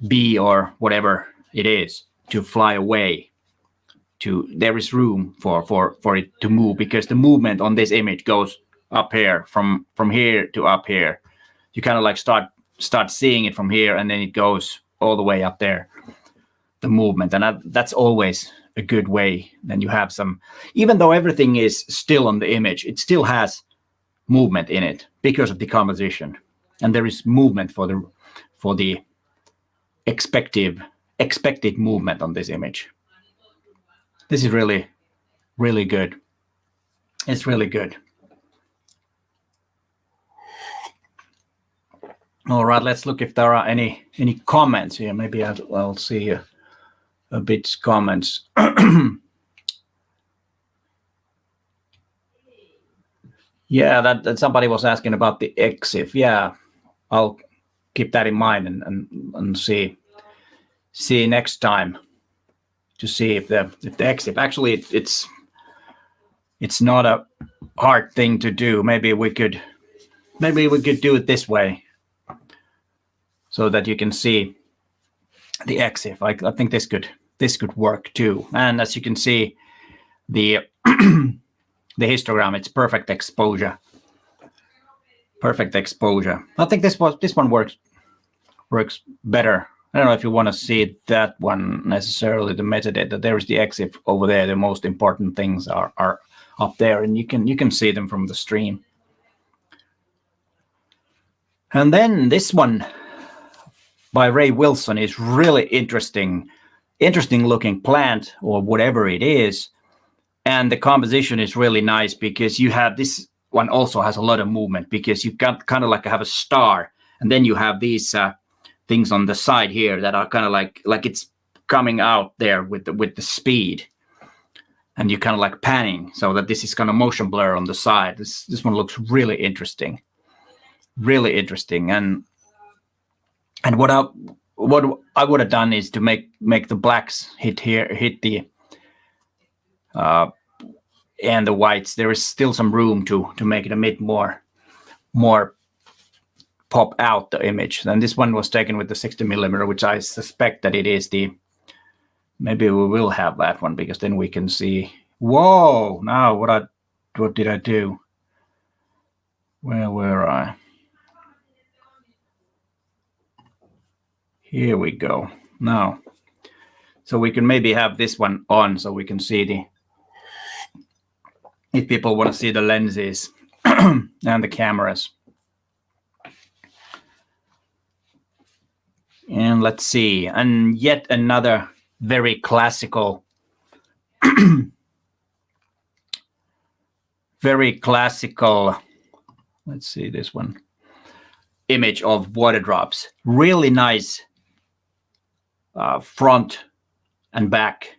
Speaker 1: bee or whatever it is to fly away. There is room for it to move, because the movement on this image goes up here, from here to up here. You kind of like start seeing it from here, and then it goes all the way up there. the movement, and that's always a good way. Then you have some, even though everything is still on the image, it still has movement in it because of the composition, and there is movement for the expected movement on this image. This is really, really good. It's really good. All right, let's look if there are any comments here. Maybe I'll see a bit comments. Yeah, that somebody was asking about the EXIF. Yeah, I'll keep that in mind and see next time to see if the EXIF, actually it's not a hard thing to do. Maybe we could do it this way so that you can see the EXIF. I think this could work too. And as you can see, the the histogram, it's perfect exposure. Perfect exposure. I think this one works better. I don't know if you want to see that one necessarily, the metadata. There is the EXIF over there. The most important things are up there, and you can see them from the stream. And then this one by Ray Wilson is really interesting looking plant or whatever it is. And the composition is really nice because you have this one also has a lot of movement because you've got kind of like have a star, and then you have these things on the side here that are kind of like it's coming out there with the speed, and you kind of like panning so that this is kind of motion blur on the side. This one looks really interesting, and what I would have done is to make the blacks hit the and the whites. There is still some room to make it a bit more pop out the image. And this one was taken with the 60mm, which I suspect that it is the. Maybe we will have that one because then we can see. Whoa! Now what did I do? Where were I? Here we go. Now, so we can maybe have this one on so we can see if people want to see the lenses and the cameras. And let's see. And yet another very classical, let's see this one, image of water drops. Really nice front and back.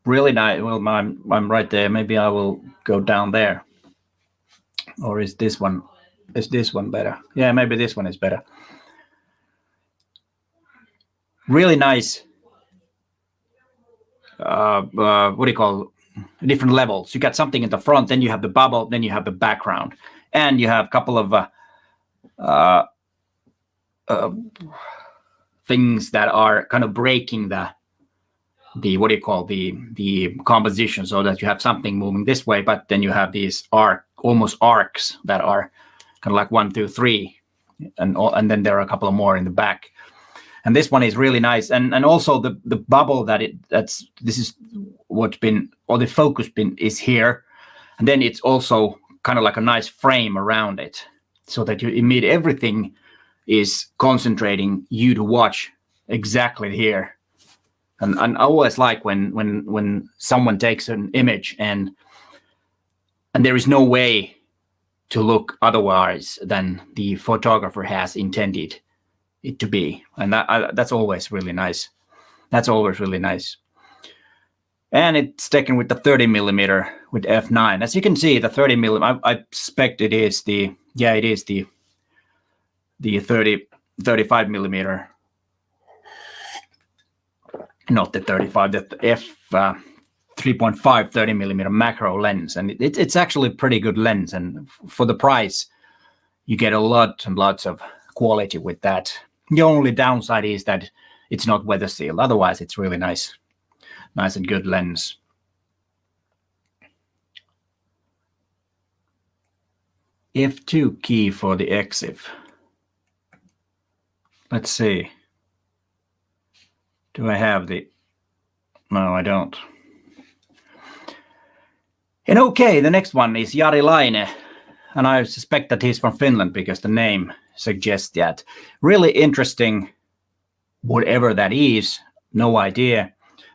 Speaker 1: Really nice. Well, I'm right there. Maybe I will go down there. Or is this one better? Yeah, maybe this one is better. Really nice. What do you call different levels? You got something in the front, then you have the bubble, then you have the background, and you have a couple of things that are kind of breaking the what do you call the composition, so that you have something moving this way, but then you have these almost arcs that are kind of like 1, 2, 3, and then there are a couple of more in the back. And this one is really nice, and also the bubble this is what's been, or the focus pin is here, and then it's also kind of like a nice frame around it, so that you immediately everything is concentrating you to watch exactly here. And I always like when someone takes an image and there is no way to look otherwise than the photographer has intended it to be, and that's always really nice. That's always really nice. And it's taken with the 30mm with f9. As you can see, the 30mm. I suspect it is the 35mm. Not the 35, the f 3.5 30mm macro lens, and it's actually a pretty good lens. And for the price, you get a lot and lots of quality with that. The only downside is that it's not weather sealed. Otherwise, it's really nice and good lens. F2 key for the EXIF. Let's see. Do I have the... No, I don't. And okay, the next one is Jari Laine. And I suspect that he's from Finland because the name suggests that. Really interesting, whatever that is, no idea.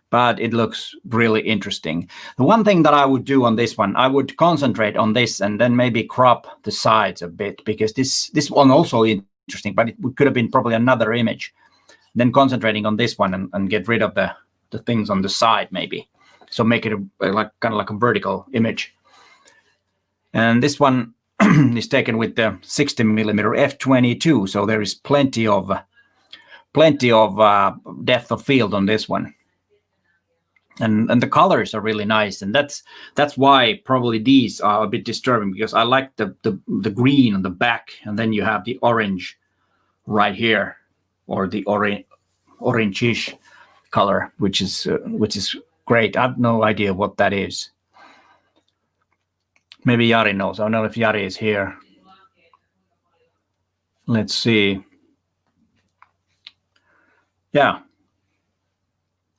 Speaker 1: But it looks really interesting. The one thing that I would do on this one, I would concentrate on this and then maybe crop the sides a bit, because this one also is interesting, but it could have been probably another image. Then concentrating on this one and get rid of the things on the side maybe. So make it like kind of like a vertical image. And this one is taken with the 60mm f/22, so there is plenty of depth of field on this one. And the colors are really nice, and that's why probably these are a bit disturbing, because I like the green on the back, and then you have the orange right here, or the orange-ish color, which is great. I have no idea what that is. Maybe Jari knows. I don't know if Jari is here. Let's see. Yeah,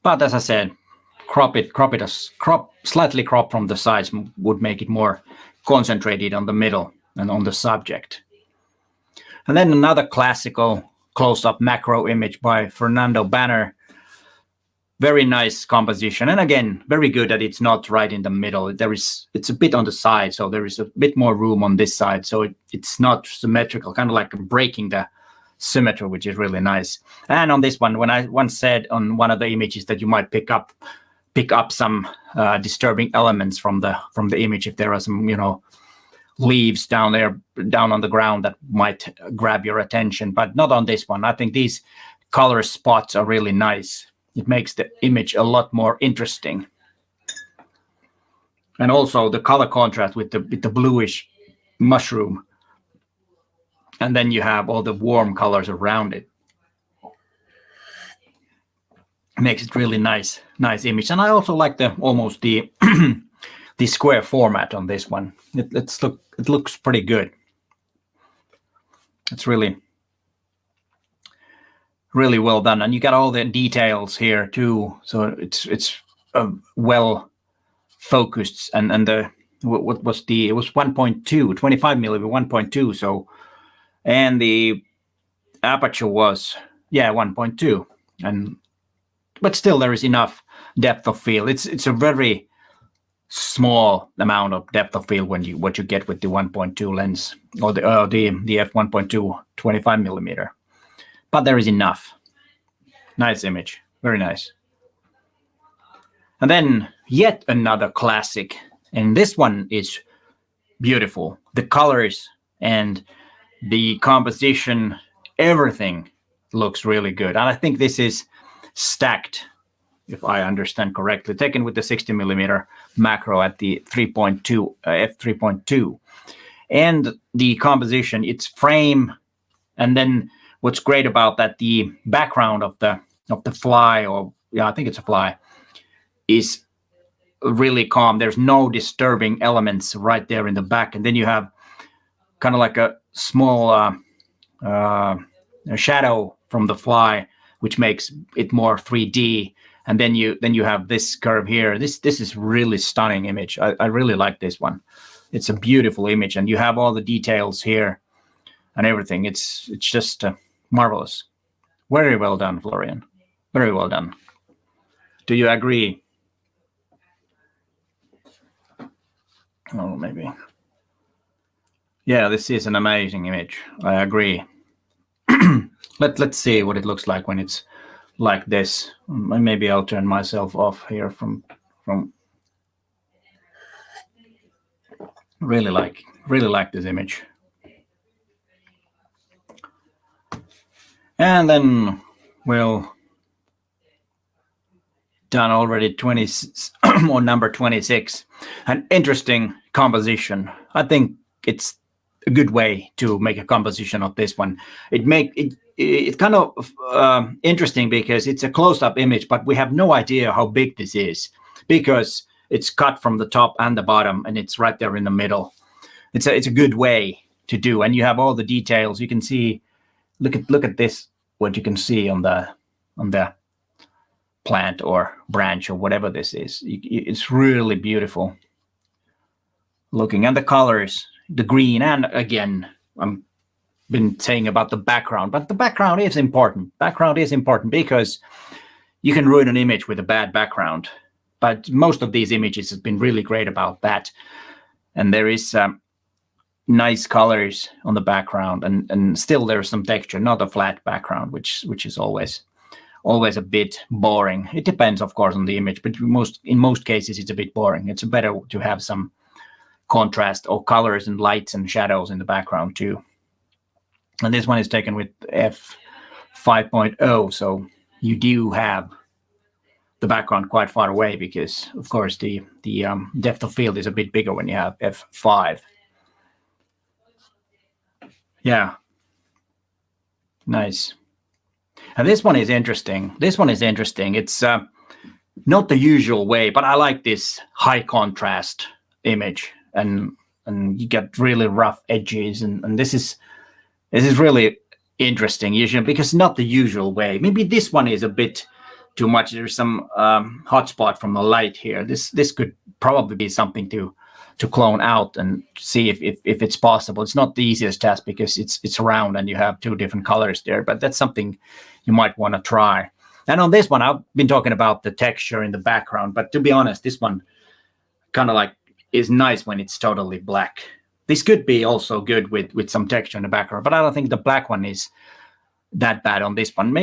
Speaker 1: but as I said, slightly crop from the sides would make it more concentrated on the middle and on the subject. And then another classical close-up macro image by Fernando Banner. Very nice composition, and again, very good that it's not right in the middle. It's a bit on the side, so there is a bit more room on this side, so it's not symmetrical, kind of like breaking the symmetry, which is really nice. And on this one, when I once said on one of the images that you might pick up some disturbing elements from the image, if there are some leaves down on the ground that might grab your attention, but not on this one. I think these color spots are really nice. It makes the image a lot more interesting. And also the color contrast with the bluish mushroom. And then you have all the warm colors around it. Makes it really nice image. And I also like almost the the square format on this one. It looks pretty good. It's really well done, and you got all the details here too. So it's well focused, and the what was it was 1.2, 25mm 1.2. So, and the aperture was 1.2, but still there is enough depth of field. It's a very small amount of depth of field what you get with the 1.2 lens, or the f1.2 25mm. But there is enough. Nice image, very nice. And then yet another classic, and this one is beautiful. The colors and the composition, everything looks really good. And I think this is stacked, if I understand correctly, taken with the 60mm macro at the 3.2 f3.2, and the composition, its frame, and then what's great about that, the background of the fly, or I think it's a fly, is really calm. There's no disturbing elements right there in the back, and then you have kind of like a small shadow from the fly, which makes it more 3D. And then you have this curve here. This is really stunning image. I really like this one. It's a beautiful image, and you have all the details here and everything. It's just marvelous. Very well done, Florian. Very well done. Do you agree? Oh, maybe. Yeah, this is an amazing image. I agree. Let's see what it looks like when it's like this. Maybe I'll turn myself off here from really like this image. And then we'll done already 20 or number 26. An interesting composition. I think it's a good way to make a composition of this one. It's kind of interesting because it's a close-up image, but we have no idea how big this is because it's cut from the top and the bottom, and it's right there in the middle. It's a good way to do, and you have all the details. You can see, look at this. What you can see on the plant or branch or whatever this is. It's really beautiful looking. And the colors, the green, and again, I'm been saying about the background, but the background is important. Background is important because you can ruin an image with a bad background. But most of these images have been really great about that. And there is nice colors on the background, and still there's some texture, not a flat background, which is always a bit boring. It depends, of course, on the image, but in most cases it's a bit boring. It's better to have some contrast or colors and lights and shadows in the background too. And this one is taken with f5.0, so you do have the background quite far away because, of course, the depth of field is a bit bigger when you have f5. Yeah, nice. And this one is interesting. It's not the usual way, but I like this high contrast image, and you get really rough edges, and this is really interesting usually because not the usual way. Maybe this one is a bit too much. There's some hotspot from the light here. This could probably be something to clone out and see if it's possible. It's not the easiest task because it's round and you have two different colors there, but that's something you might want to try. And on this one, I've been talking about the texture in the background, but to be honest, this one kind of like is nice when it's totally black. This could be also good with some texture in the background, but I don't think the black one is that bad on this one.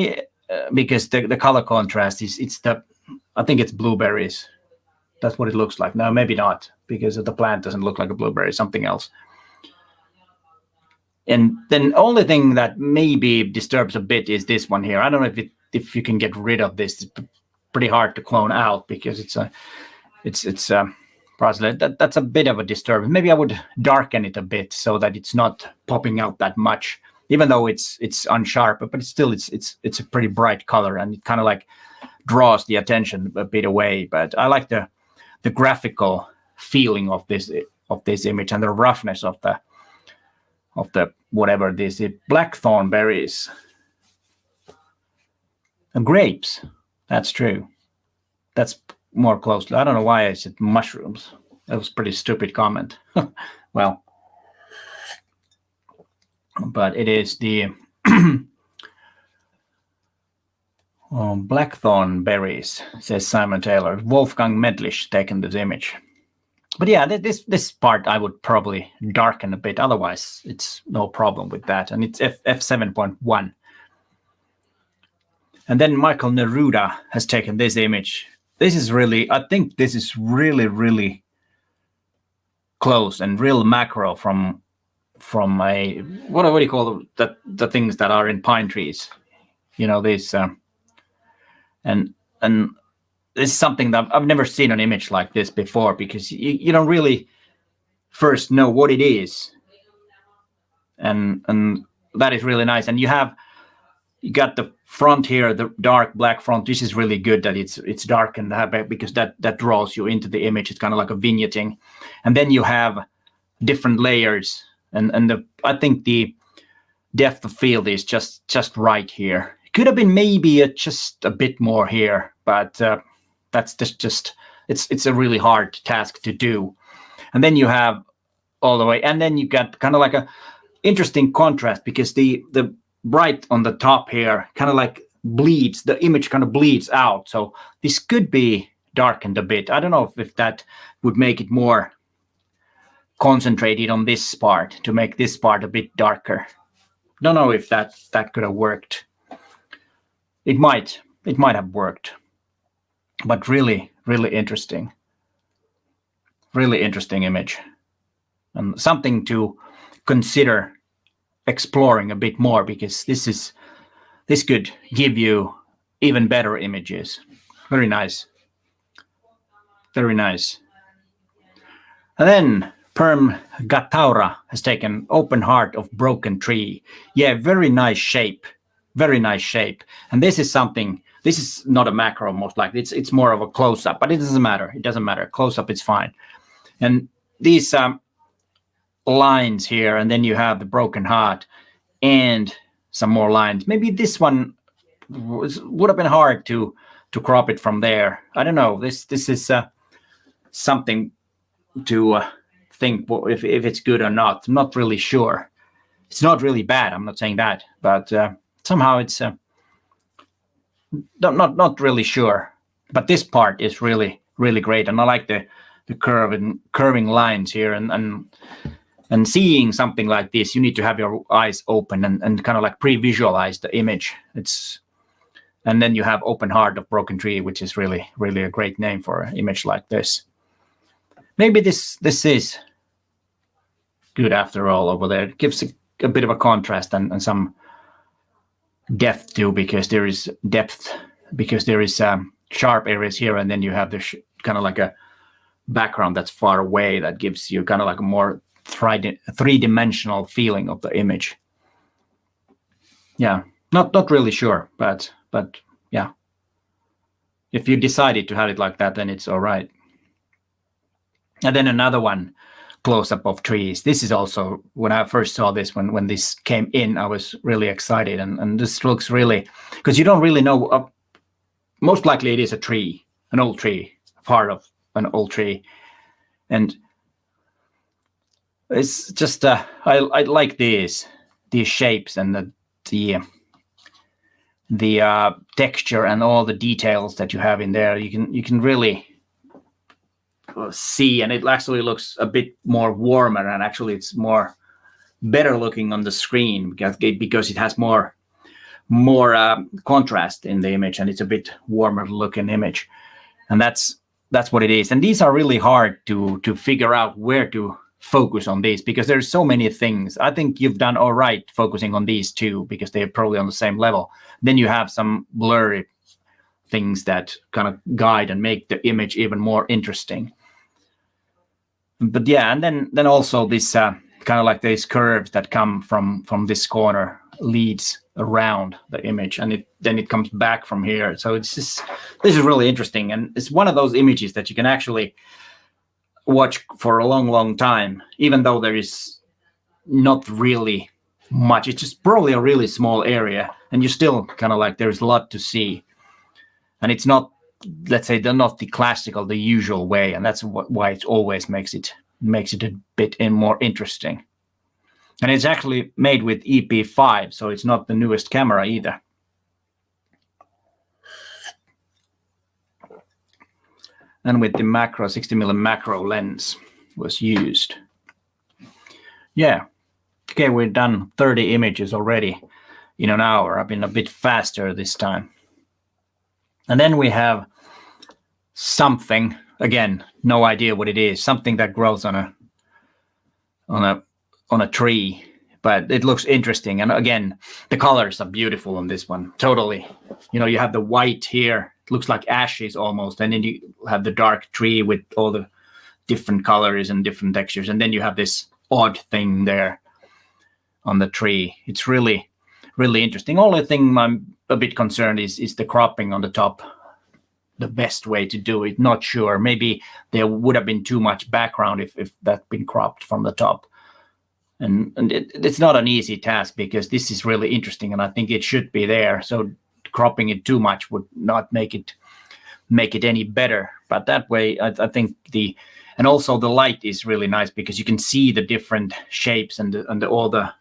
Speaker 1: Because the color contrast I think it's blueberries. That's what it looks like. No, maybe not, because the plant doesn't look like a blueberry, something else. And then only thing that maybe disturbs a bit is this one here. I don't know if you can get rid of this. It's pretty hard to clone out because it's that's a bit of a disturbance. Maybe I would darken it a bit so that it's not popping out that much, even though it's unsharp, but it's a pretty bright color, and it kind of like draws the attention a bit away. But I like the graphical feeling of this image and the roughness of the whatever this is. Blackthorn berries and grapes. That's true. That's more closely. I don't know why I said mushrooms. That was a pretty stupid comment. Well, but it is the blackthorn berries, says Simon Taylor. Wolfgang Medlisch taken this image. But yeah, this part I would probably darken a bit. Otherwise, it's no problem with that. And it's f7.1. And then Michael Neruda has taken this image. I think this is really, really close and real macro from a, what do you call the things that are in pine trees? You know, this, and this is something that I've never seen an image like this before, because you don't really first know what it is. And that is really nice. And you got the front here, the dark black front. This is really good that it's dark and because that draws you into the image. It's kind of like a vignetting. And then you have different layers, and I think the depth of field is just right here. It could have been maybe just a bit more here, but that's just it's a really hard task to do. And then you have all the way, and then you got kind of like a interesting contrast, because the bright on the top here kind of like bleeds, the image kind of bleeds out. So this could be darkened a bit. I don't know if that would make it more concentrated on this part, to make this part a bit darker. Don't know if that could have worked. It might have worked, but really, really interesting. Really interesting image, and something to consider exploring a bit more, because this could give you even better images. Very nice. Very nice. And then Perm Gataura has taken Open Heart of Broken Tree. Yeah, very nice shape. Very nice shape. And this is something, this is not a macro most likely. It's more of a close-up, but it doesn't matter. It doesn't matter. Close-up is fine. And these lines here, and then you have the broken heart and some more lines. Maybe this one would have been hard to crop it from there. I don't know. This is something to think if it's good or not. I'm not really sure. It's not really bad. I'm not saying that, but somehow it's not really sure. But this part is really great, and I like the curving lines here, and seeing something like this, you need to have your eyes open and kind of like pre-visualize the image. And then you have Open Heart of Broken Tree, which is really a great name for an image like this. Maybe this is good after all over there. It gives a bit of a contrast and some depth too, because there is sharp areas here, and then you have this kind of like a background that's far away that gives you kind of like a more three-dimensional feeling of the image. Yeah, not really sure, but yeah, if you decided to have it like that, then it's all right. And then another one, close-up of trees. This is also, when I first saw this, when this came in, I was really excited, and this looks really, because you don't really know, most likely it is a tree, an old tree, part of an old tree, and it's just I like these shapes and the texture and all the details that you have in there. You can really see, and it actually looks a bit more warmer, and actually it's more better looking on the screen because it has more contrast in the image, and it's a bit warmer looking image, and that's what it is. And these are really hard to figure out where to focus on these, because there's so many things. I think you've done all right focusing on these two, because they're probably on the same level. Then you have some blurry things that kind of guide and make the image even more interesting. But yeah, and then also this kind of like these curves that come from this corner leads around the image, and then it comes back from here. So this is really interesting, and it's one of those images that you can actually watch for a long time, even though there is not really much. It's just probably a really small area, and you still kind of like, there's a lot to see, and it's not, let's say, they're not the classical, the usual way, and that's why it always makes it a bit more interesting. And it's actually made with EP5, so it's not the newest camera either. And with the 60mm macro lens was used. Yeah. Okay, we've done 30 images already in an hour. I've been a bit faster this time. And then we have something, again, no idea what it is, something that grows on a tree, but it looks interesting. And again, the colors are beautiful on this one. Totally. You have the white here. It looks like ashes almost, and then you have the dark tree with all the different colors and different textures, and then you have this odd thing there on the tree. It's really interesting. Only thing I'm a bit concerned is the cropping on the top, the best way to do it. Not sure. Maybe there would have been too much background if that been cropped from the top, and it's not an easy task, because this is really interesting, and I think it should be there. So cropping it too much would not make it any better. But that way, I think and also the light is really nice, because you can see the different shapes and all the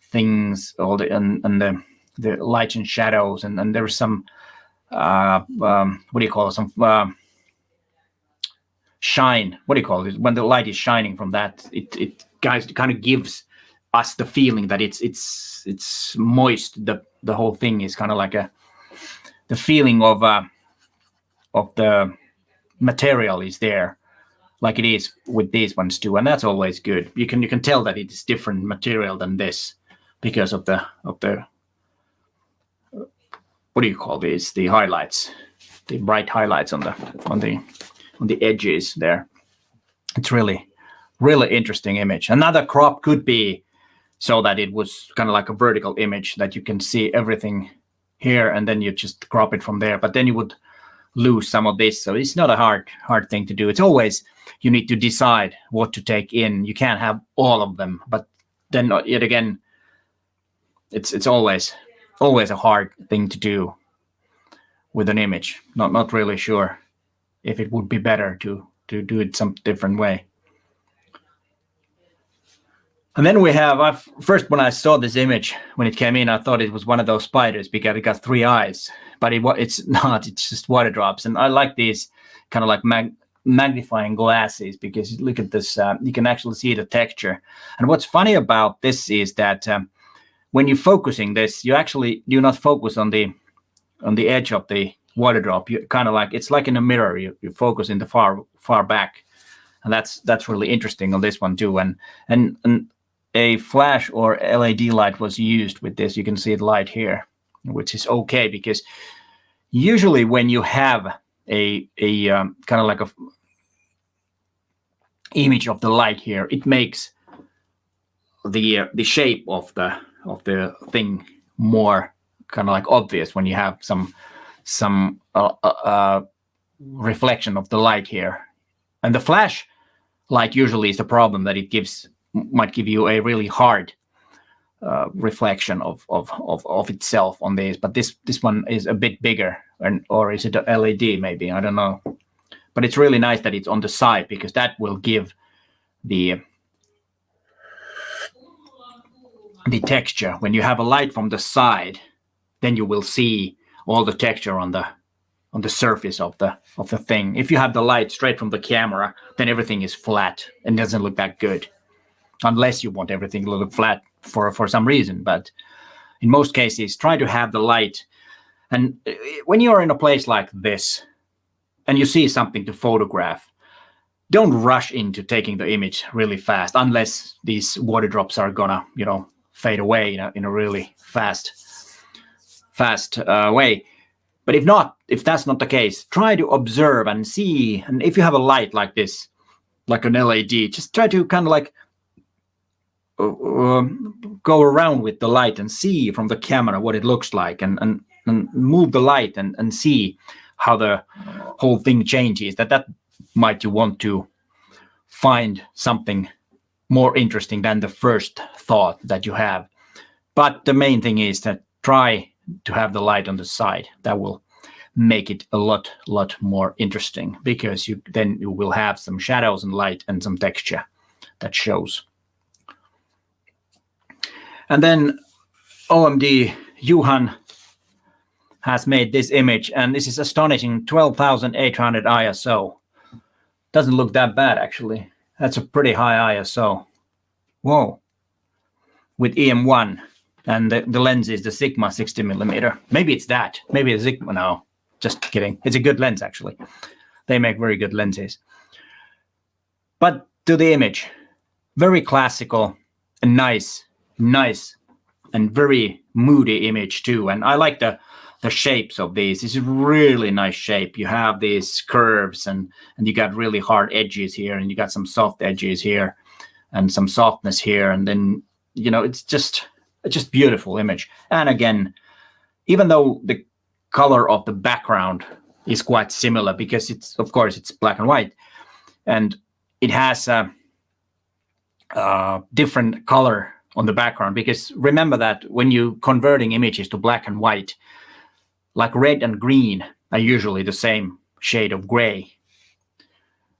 Speaker 1: things, the lights and shadows, and there's some what do you call it? Some shine. What do you call it? When the light is shining from that, it kind of gives us the feeling that it's moist. The whole thing is kind of like the feeling of the material is there, like it is with these ones too, and that's always good. You can tell that it's different material than this, because of the what do you call these? The highlights, the bright highlights on the edges there. It's really interesting image. Another crop could be so that it was kind of like a vertical image, that you can see everything here, and then you just crop it from there. But then you would lose some of this. So it's not a hard thing to do. It's always, you need to decide what to take in. You can't have all of them, but then yet again, it's always a hard thing to do. with an image. Not really sure if it would be better to do it some different way. And then we have, first when I saw this image, when it came in, I thought it was one of those spiders because it got 3 eyes, but it's not, it's just water drops. And I like these kind of like magnifying glasses because look at this, you can actually see the texture. And what's funny about this is that when you're focusing this, you actually do not focus on the edge of the water drop. You kind of like, it's like in a mirror, you focus in the far back. And that's really interesting on this one too. And a flash or LED light was used with this. You can see the light here, which is okay because usually when you have a kind of like a image of the light here, it makes the shape of the thing more kind of like obvious when you have some reflection of the light here. And the flash light usually is the problem that it might give you a really hard reflection of itself on this, but this one is a bit bigger, or is it a LED maybe? I don't know, but it's really nice that it's on the side because that will give the texture. When you have a light from the side, then you will see all the texture on the surface of the thing. If you have the light straight from the camera, then everything is flat and doesn't look that good, unless you want everything to look flat for some reason. But in most cases, try to have the light. And when you're in a place like this and you see something to photograph, don't rush into taking the image really fast, unless these water drops are gonna, fade away in a really fast way. But if that's not the case, try to observe and see. And if you have a light like this, like an LED, just try to kind of like go around with the light and see from the camera what it looks like, and move the light and see how the whole thing changes. That might you want to find something more interesting than the first thought that you have. But the main thing is that try to have the light on the side. That will make it a lot more interesting, because you will have some shadows and light and some texture that shows. And then OMD Johan has made this image, and this is astonishing, 12,800 ISO. Doesn't look that bad actually. That's a pretty high ISO. Whoa. With EM1, and the lens is the Sigma 60mm. Maybe it's that. Maybe the Sigma. No, just kidding. It's a good lens actually. They make very good lenses. But to the image, very classical and nice and very moody image too. And I like the shapes of these. It's a really nice shape. You have these curves and you got really hard edges here, and you got some soft edges here and some softness here. And then, it's just beautiful image. And again, even though the color of the background is quite similar, because it's black and white, and it has a different color on the background, because remember that when you converting images to black and white, like red and green are usually the same shade of gray.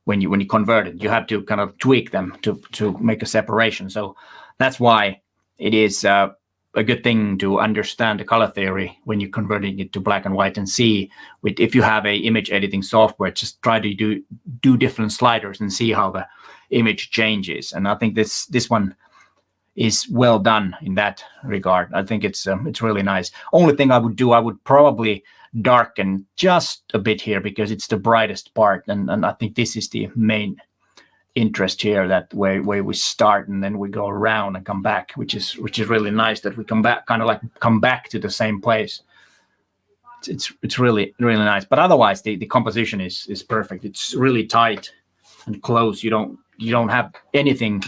Speaker 1: When you convert it, you have to kind of tweak them to make a separation. So that's why it is a good thing to understand the color theory when you're converting it to black and white, and see if you have a image editing software, just try to do different sliders and see how the image changes. And I think this one is well done in that regard. I think it's really nice. Only thing I would probably darken just a bit here, because it's the brightest part, and I think this is the main interest here, that way we start and then we go around and come back, which is really nice, that we come back to the same place. It's really nice. But otherwise the composition is perfect. It's really tight and close. You don't have anything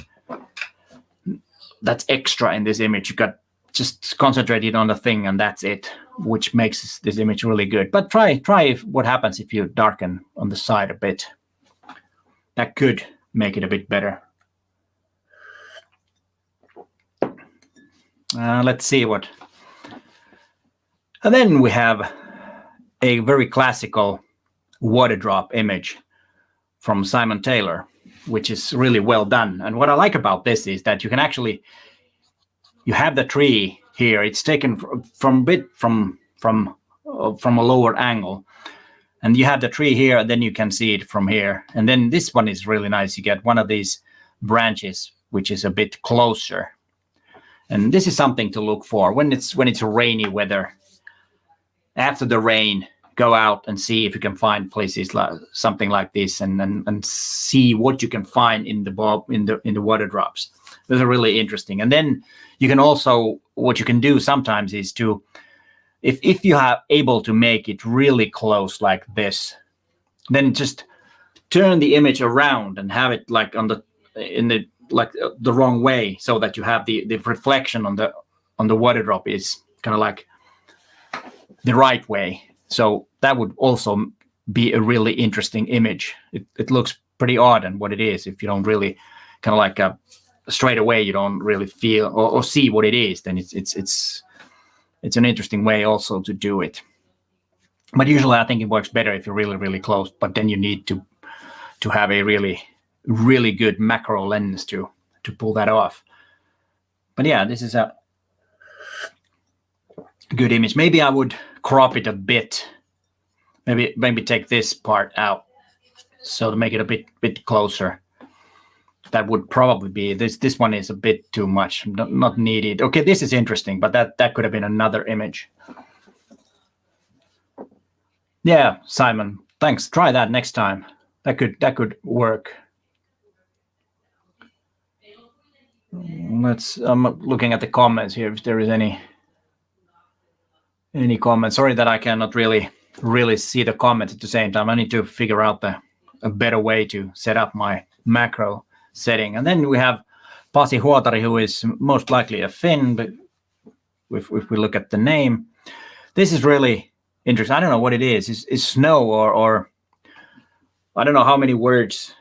Speaker 1: that's extra in this image. You got just concentrated on the thing, and that's it, which makes this image really good. But try what happens if you darken on the side a bit. That could make it a bit better. Let's see what. And then we have a very classical water drop image from Simon Taylor, which is really well done. And what I like about this is that you can actually, you have the tree here. It's taken from a lower angle, and you have the tree here, and then you can see it from here. And then this one is really nice. You get one of these branches, which is a bit closer. And this is something to look for when it's rainy weather. After the rain, go out and see if you can find places like something like this, and see what you can find in the water drops. Those are really interesting. And then you can also, what you can do sometimes is to, if you are able to make it really close like this, then just turn the image around and have it like the wrong way, so that you have the reflection on the water drop is kind of like the right way. So that would also be a really interesting image. It looks pretty odd and what it is if you don't really kind of like straight away you don't really feel or see what it is. Then it's an interesting way also to do it. But usually I think it works better if you're really, really close. But then you need to have a really, really good macro lens to pull that off. But yeah, this is a good image. Maybe I would crop it a bit. Maybe take this part out, so to make it a bit closer. That would probably be this one is a bit too much, not needed. Okay, this is interesting, but that could have been another image. Yeah, Simon, thanks. Try that next time. That could work. I'm looking at the comments here if there is any comments. Sorry that I cannot really see the comments at the same time. I need to figure out a better way to set up my macro setting. And then we have Pasi Huotari, who is most likely a Finn, but if we look at the name, this is really interesting. I don't know what it is. Is snow or I don't know how many words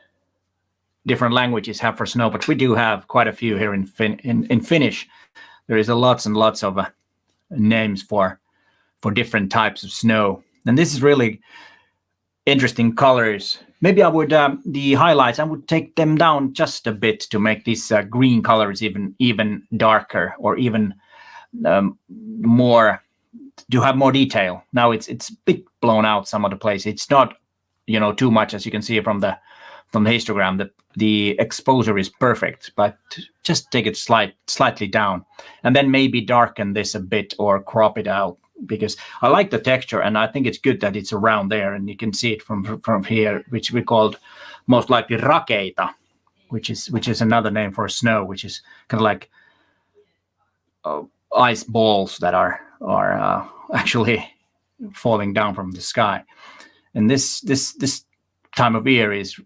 Speaker 1: different languages have for snow, but we do have quite a few here in Finnish. There is lots and lots of names for different types of snow. And this is really interesting colors. Maybe I would, the highlights, I would take them down just a bit to make these green colors even darker, or even more, to have more detail. Now it's a bit blown out some of the place. It's not, too much, as you can see from the histogram. The exposure is perfect, but just take it slightly down, and then maybe darken this a bit or crop it out, because I like the texture, and I think it's good that it's around there, and you can see it from here, which we called most likely rakeita, which is another name for snow, which is kind of like ice balls that are actually falling down from the sky. And this time of year is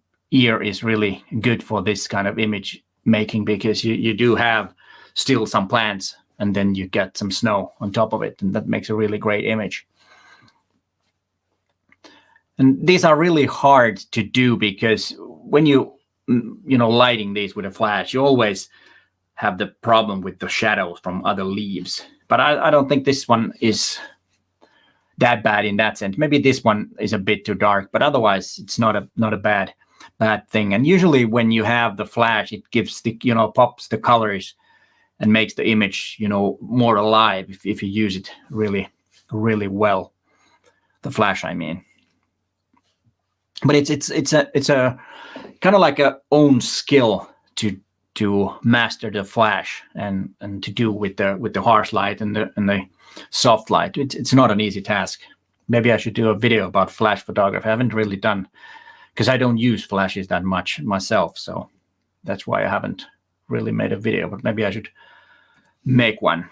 Speaker 1: really good for this kind of image making, because you do have still some plants, and then you get some snow on top of it, and that makes a really great image. And these are really hard to do, because when you lighting these with a flash, you always have the problem with the shadows from other leaves. But I don't think this one is that bad in that sense. Maybe this one is a bit too dark, but otherwise it's not a bad thing. And usually when you have the flash, it gives the pops the colors and makes the image more alive if you use it really, really well. The flash, I mean. But it's a kind of like a own skill to master the flash and to do with the harsh light and the soft light. It's not an easy task. Maybe I should do a video about flash photography. I haven't really done, because I don't use flashes that much myself, so that's why I haven't really made a video. But maybe I should make one.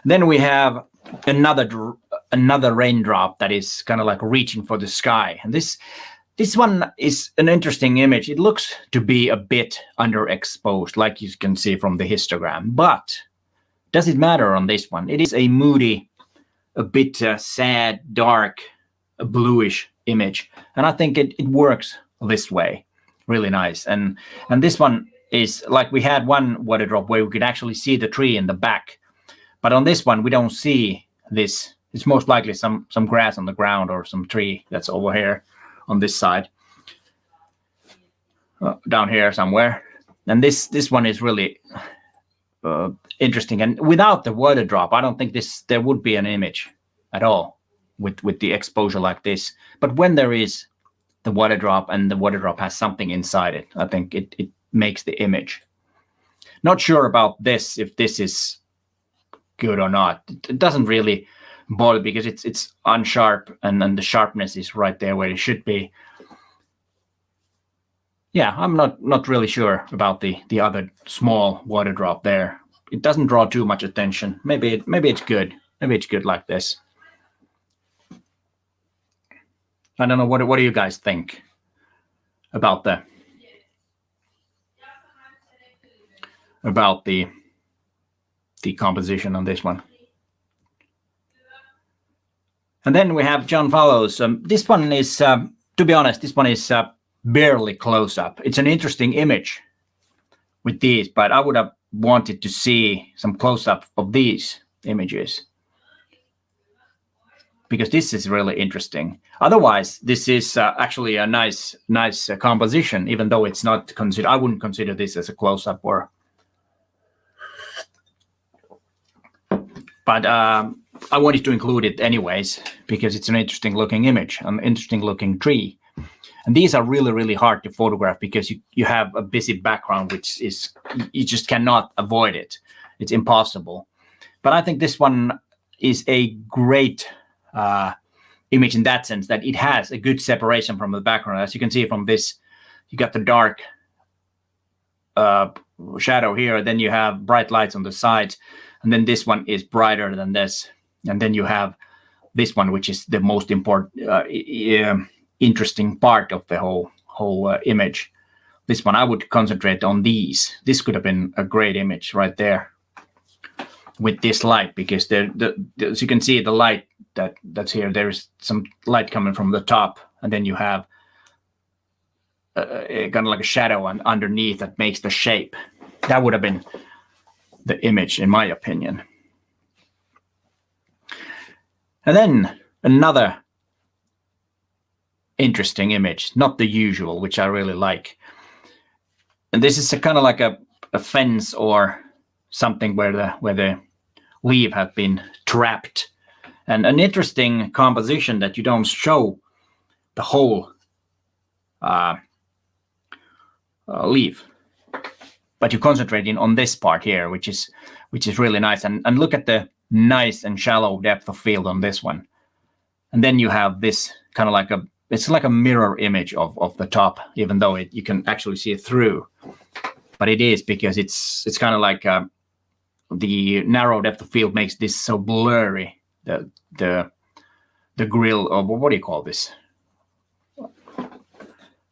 Speaker 1: Then we have another raindrop that is kind of like reaching for the sky, and this one is an interesting image. It looks to be a bit underexposed, like you can see from the histogram, but does it matter on this one? It is a moody, a bit sad, dark, bluish image, and I think it works this way really nice. And this one is like, we had one water drop where we could actually see the tree in the back, but on this one we don't see this It's most likely some grass on the ground or some tree that's over here on this side, down here somewhere. And this one is really interesting. And without the water drop, I don't think there would be an image at all with the exposure like this. But when there is the water drop and the water drop has something inside it, I think it makes the image. Not sure about this, if this is good or not. It doesn't really bother because it's unsharp, and then the sharpness is right there where it should be. Yeah, I'm not really sure about the other small water drop there. It doesn't draw too much attention. Maybe it's good. Maybe it's good like this. I don't know. What do you guys think about the composition on this one? And then we have John Follows. This one is, to be honest, this one is barely close up. It's an interesting image with these, but I would have wanted to see some close up of these images, because this is really interesting. Otherwise, this is actually a nice composition, even though it's not considered. I wouldn't consider this as a close up but I wanted to include it anyways because it's an interesting looking image, an interesting looking tree. And these are really, really hard to photograph because you have a busy background, which is, you just cannot avoid it. It's impossible. But I think this one is a great image in that sense, that it has a good separation from the background. As you can see from this, you got the dark shadow here, then you have bright lights on the sides, and then this one is brighter than this. And then you have this one, which is the most important, interesting part of the whole image. This one, I would concentrate on these. This could have been a great image right there with this light, because as you can see, the light that's here, there's some light coming from the top, and then you have kind of like a shadow underneath that makes the shape. That would have been the image, in my opinion. And then another interesting image, not the usual, which I really like. And this is a kind of like a fence or something where the leaf have been trapped. And an interesting composition that you don't show the whole leaf, but you're concentrating on this part here, which is really nice. And look at the nice and shallow depth of field on this one. And then you have this kind of like it's like a mirror image of the top, even though you can actually see it through. But it is, because it's kind of like the narrow depth of field makes this so blurry. The grill, or what do you call this?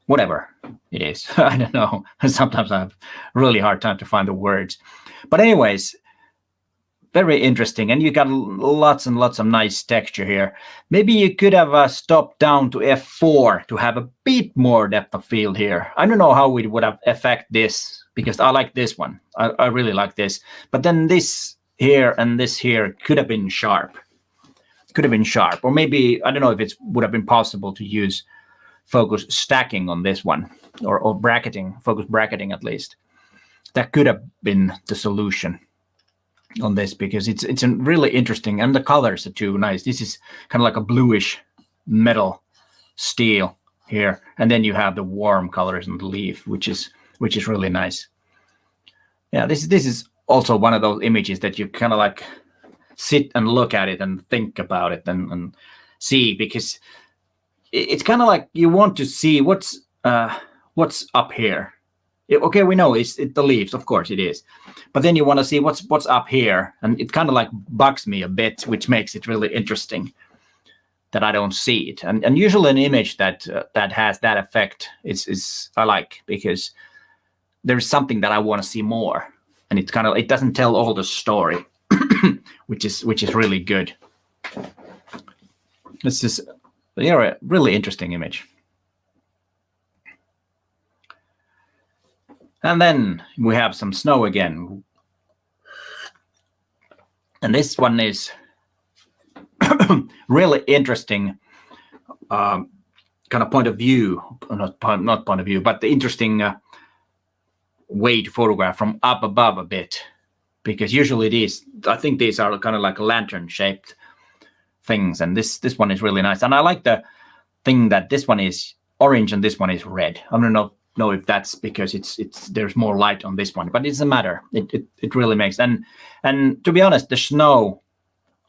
Speaker 1: Whatever it is. I don't know. Sometimes I have a really hard time to find the words. But anyways, very interesting. And you got lots and lots of nice texture here. Maybe you could have stopped down to F4 to have a bit more depth of field here. I don't know how it would have affect this, because I like this one. I really like this. But then this here and this here could have been sharp. Could have been sharp. Or maybe, I don't know if it would have been possible to use focus stacking on this one, or bracketing, focus bracketing at least. That could have been the solution on this, because it's a really interesting, and the colors are too nice. This is kind of like a bluish metal steel here, and then you have the warm colors on the leaf, which is really nice. Yeah, this is also one of those images that you kind of like sit and look at it and think about it and see, because it's kind of like you want to see what's up here. Okay, we know it's the leaves, of course it is, but then you want to see what's up here, and it kind of like bugs me a bit, which makes it really interesting that I don't see it. And usually an image that has that effect is I like, because there's something that I want to see more, and it doesn't tell all the story, which is really good. This is a really interesting image. And then we have some snow again. And this one is really interesting kind of point of view, not point of view, but the interesting way to photograph from up above a bit, because usually I think these are kind of like lantern shaped things, and this one is really nice. And I like the thing that this one is orange and this one is red. I don't know if that's because there's more light on this one, but it doesn't matter. It really makes, and to be honest, the snow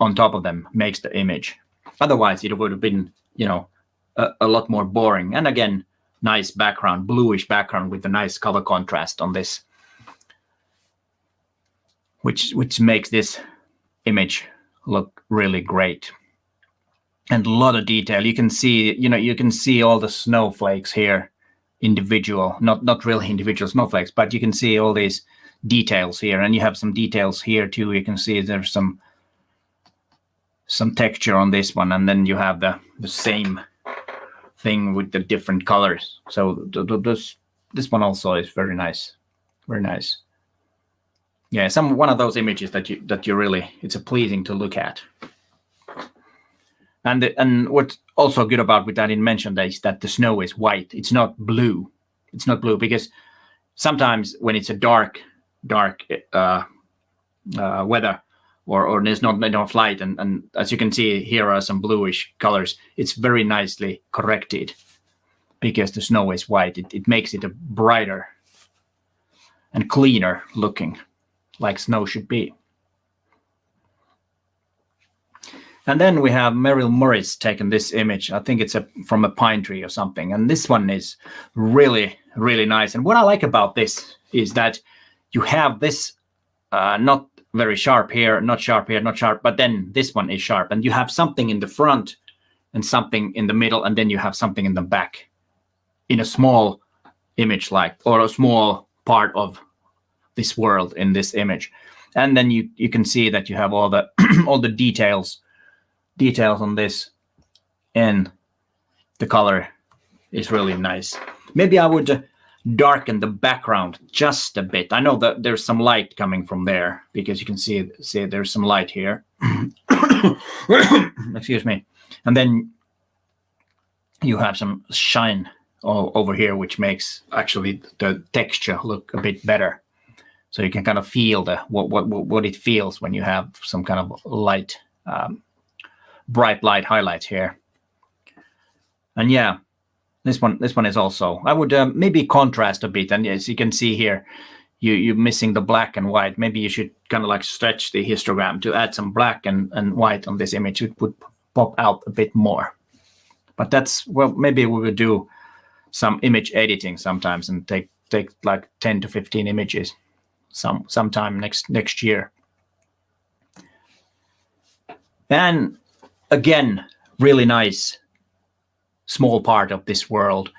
Speaker 1: on top of them makes the image. Otherwise it would have been, you know, a lot more boring. And again, nice background, bluish background with a nice color contrast on this, which makes this image look really great. And a lot of detail. You can see, you can see all the snowflakes here, individual, not really individual snowflakes, but you can see all these details here, and you have some details here too. You can see there's some texture on this one, and then you have the same thing with the different colors. So this one also is very nice, very nice. Yeah, one of those images that you really, it's a pleasing to look at. And what's also good about with that I didn't mention that is that the snow is white. It's not blue. It's not blue, because sometimes when it's a dark weather, or there's not enough light, and as you can see, here are some bluish colors. It's very nicely corrected because the snow is white. It makes it a brighter and cleaner looking, like snow should be. And then we have Merrill Morris taking this image. I think it's from a pine tree or something. And this one is really, really nice. And what I like about this is that you have this not very sharp here, not sharp here, not sharp, but then this one is sharp. And you have something in the front and something in the middle, and then you have something in the back in a small image, or a small part of this world in this image. And then you can see that you have all the all the details on this, and the color is really nice. Maybe I would darken the background just a bit. I know that there's some light coming from there, because you can see there's some light here. Excuse me. And then you have some shine over here, which makes actually the texture look a bit better. So you can kind of feel what it feels when you have some kind of light, bright light highlights here. And yeah, this one is also, I would maybe contrast a bit. And as you can see here, you're missing the black and white. Maybe you should kind of like stretch the histogram to add some black and white on this image. It would pop out a bit more. But that's, well, maybe we would do some image editing sometimes and take like 10 to 15 images sometime next year. And again, really nice small part of this world.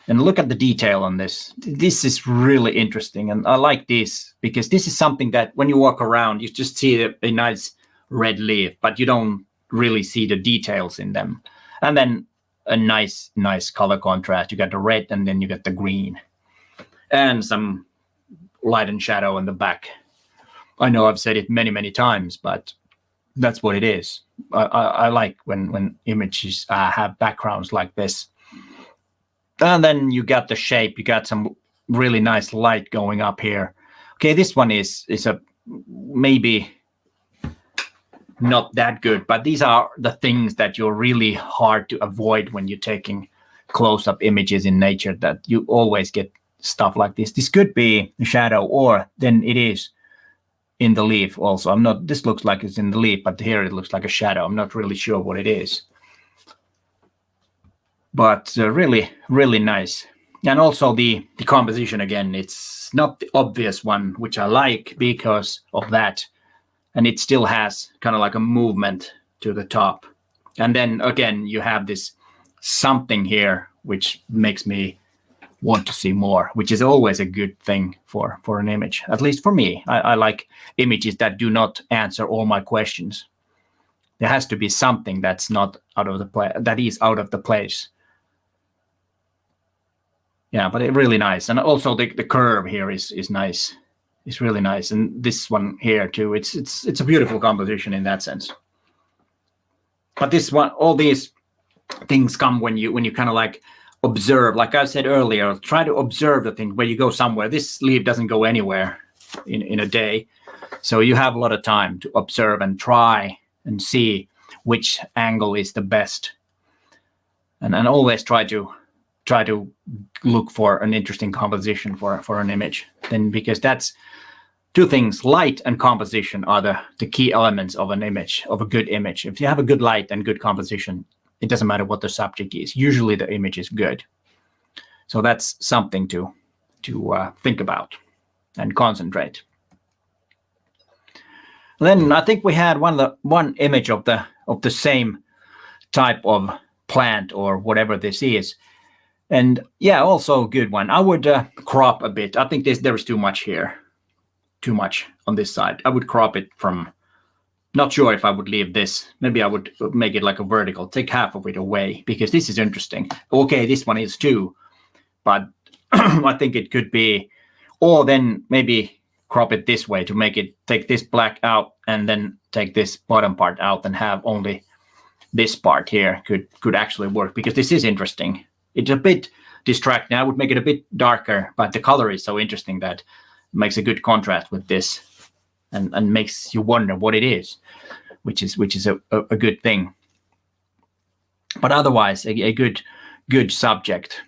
Speaker 1: And look at the detail on this. This is really interesting. And I like this because this is something that when you walk around, you just see a nice red leaf, but you don't really see the details in them. And then a nice color contrast. You got the red and then you get the green. And some light and shadow in the back. I know I've said it many times, but that's what it is. I like when images have backgrounds like this. And then you got the shape. You got some really nice light going up here. Okay, this one is a maybe not that good, but these are the things that you're really hard to avoid when you're taking close-up images in nature, that you always get stuff like this. This could be a shadow, or then it is in the leaf also. This looks like it's in the leaf, but here it looks like a shadow. I'm not really sure what it is. But really, really nice. And also the composition, again, it's not the obvious one, which I like because of that. And it still has kind of like a movement to the top. And then again, you have this something here, which makes me want to see more, which is always a good thing for an image. At least for me, I like images that do not answer all my questions. There has to be something that's not out of the place, that is out of the place. Yeah, but it's really nice. And also the curve here is nice. It's really nice. And this one here too, it's a beautiful composition in that sense. But this one, all these things come when you kind of like observe. Like I said earlier, try to observe the thing where you go somewhere. This sleeve doesn't go anywhere in a day. So you have a lot of time to observe and try and see which angle is the best. And always try to look for an interesting composition for an image. Then, because that's two things, light and composition are the key elements of an image, of a good image. If you have a good light and good composition, it doesn't matter what the subject is. Usually the image is good. So that's something to think about and concentrate. Then I think we had one image of the same type of plant or whatever this is. And yeah, also a good one. I would crop a bit. I think there is too much here. Too much on this side. I would crop it from, not sure if I would leave this. Maybe I would make it like a vertical, take half of it away, because this is interesting. Okay, this one is too, but I think it could be, or then maybe crop it this way to make it, take this black out and then take this bottom part out and have only this part here could actually work, because this is interesting. It's a bit distracting. I would make it a bit darker, but the color is so interesting that makes a good contrast with this and makes you wonder what it is, which is a good thing. But otherwise, a good subject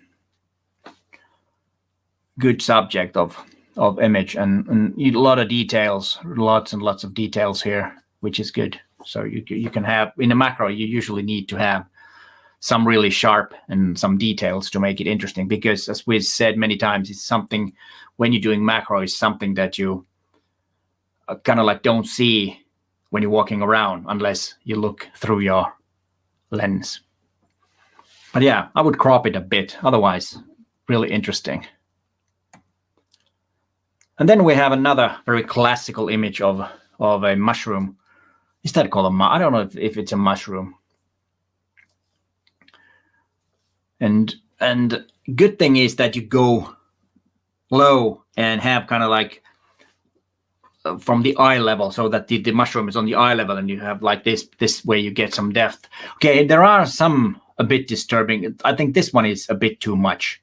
Speaker 1: of image and a lot of details, lots and lots of details here, which is good. So you can have, in a macro, you usually need to have some really sharp and some details to make it interesting, because as we've said many times, it's something, when you're doing macro, is something that you kind of like don't see when you're walking around unless you look through your lens. But yeah, I would crop it a bit, otherwise really interesting. And then we have another very classical image of a mushroom. Is that called I don't know if it's a mushroom. And good thing is that you go low and have kind of like from the eye level, so that the mushroom is on the eye level, and you have like this way you get some depth. Okay, there are some a bit disturbing. I think this one is a bit too much.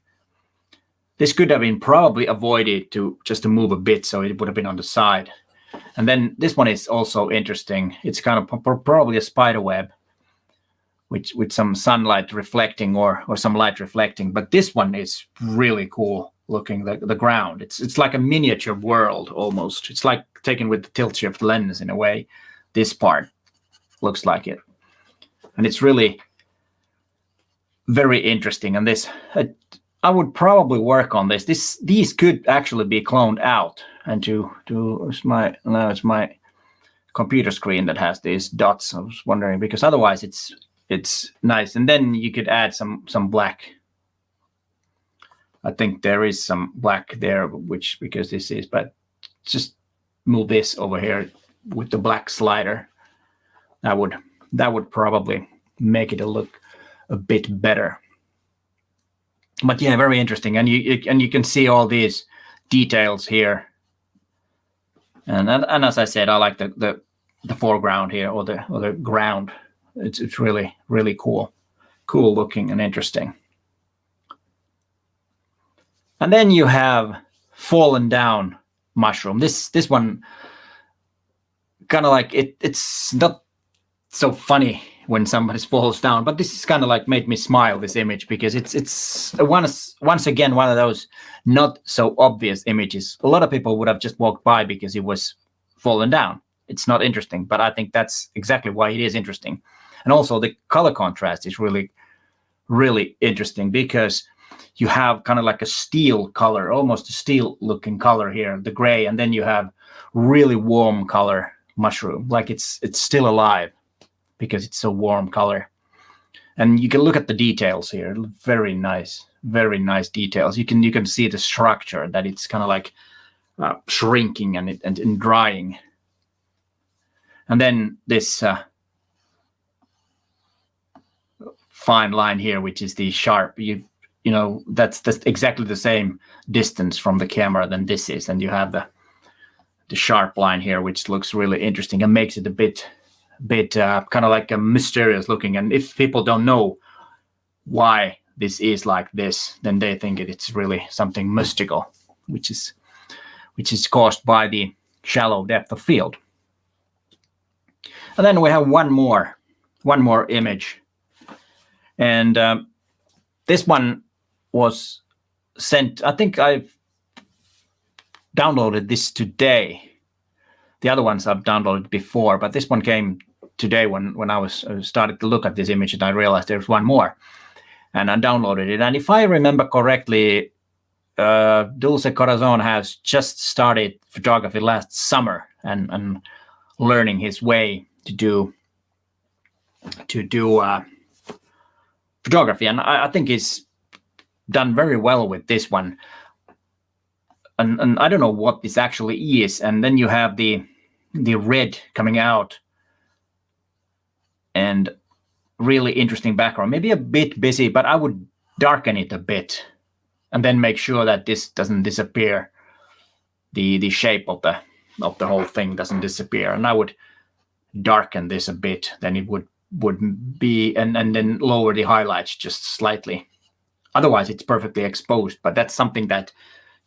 Speaker 1: This could have been probably avoided just to move a bit, so it would have been on the side. And then this one is also interesting. It's kind of probably a spider web, with some sunlight reflecting or some light reflecting. But this one is really cool looking, the ground. It's like a miniature world almost. It's like taken with the tilt shift lens in a way. This part looks like it. And it's really very interesting. And this, I would probably work on this. These could actually be cloned out and it's my computer screen that has these dots. I was wondering, because otherwise it's nice. And then you could add some black. I think there is some black there, because this is, but just move this over here with the black slider. That would probably make it look a bit better. But yeah, very interesting. And you can see all these details here. And as I said, I like the foreground here, or the ground. It's really, really cool looking and interesting. And then you have fallen down mushroom. This one kind of like it's not so funny when somebody falls down, but this is kind of like made me smile, this image, because it's once again one of those not so obvious images. A lot of people would have just walked by because it was fallen down. It's not interesting, but I think that's exactly why it is interesting. And also the color contrast is really, really interesting, because you have kind of like a steel color, almost a steel looking color here, the gray, and then you have really warm color mushroom, like it's still alive because it's so warm color. And you can look at the details here, very nice details. You can see the structure, that it's kind of like shrinking and drying. And then this fine line here, which is the sharp, you know, that's exactly the same distance from the camera than this is. And you have the sharp line here, which looks really interesting and makes it a bit kind of like a mysterious looking. And if people don't know why this is like this, then they think it's really something mystical, which is caused by the shallow depth of field. And then we have one more image, and this one was sent. I think I've downloaded this today. The other ones I've downloaded before, but this one came today when I was started to look at this image, and I realized there's one more, and I downloaded it. And if I remember correctly, Dulce Corazon has just started photography last summer and learning his way to do photography, and I think he's done very well with this one. And I don't know what this actually is. And then you have the red coming out, and really interesting background. Maybe a bit busy, but I would darken it a bit, and then make sure that this doesn't disappear. The shape of the whole thing doesn't disappear, and I would darken this a bit. Then it would be, and then lower the highlights just slightly. Otherwise, it's perfectly exposed. But that's something that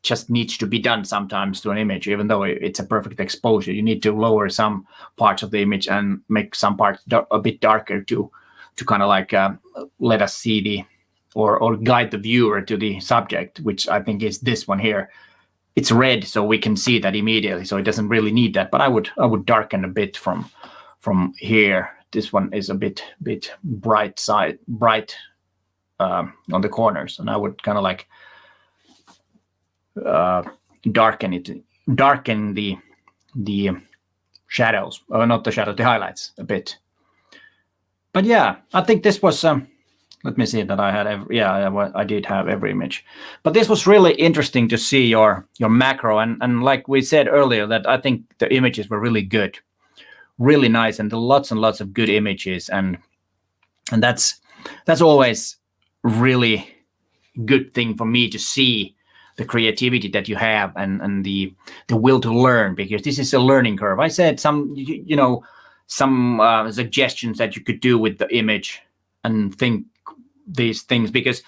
Speaker 1: just needs to be done sometimes to an image. Even though it's a perfect exposure, you need to lower some parts of the image and make some parts a bit darker to kind of like let us see or guide the viewer to the subject, which I think is this one here. It's red, so we can see that immediately, so it doesn't really need that. But I would darken a bit from here. This one is a bit bright on the corners, and I would kind of like darken the shadows, or not the shadows, the highlights a bit. But yeah, I think this was let me see that I had I did have every image. But this was really interesting to see your macro, and like we said earlier, that I think the images were really good, really nice, and lots and lots of good images, and that's always really good thing for me to see, the creativity that you have and the will to learn, because this is a learning curve. I said some suggestions that you could do with the image and think these things, because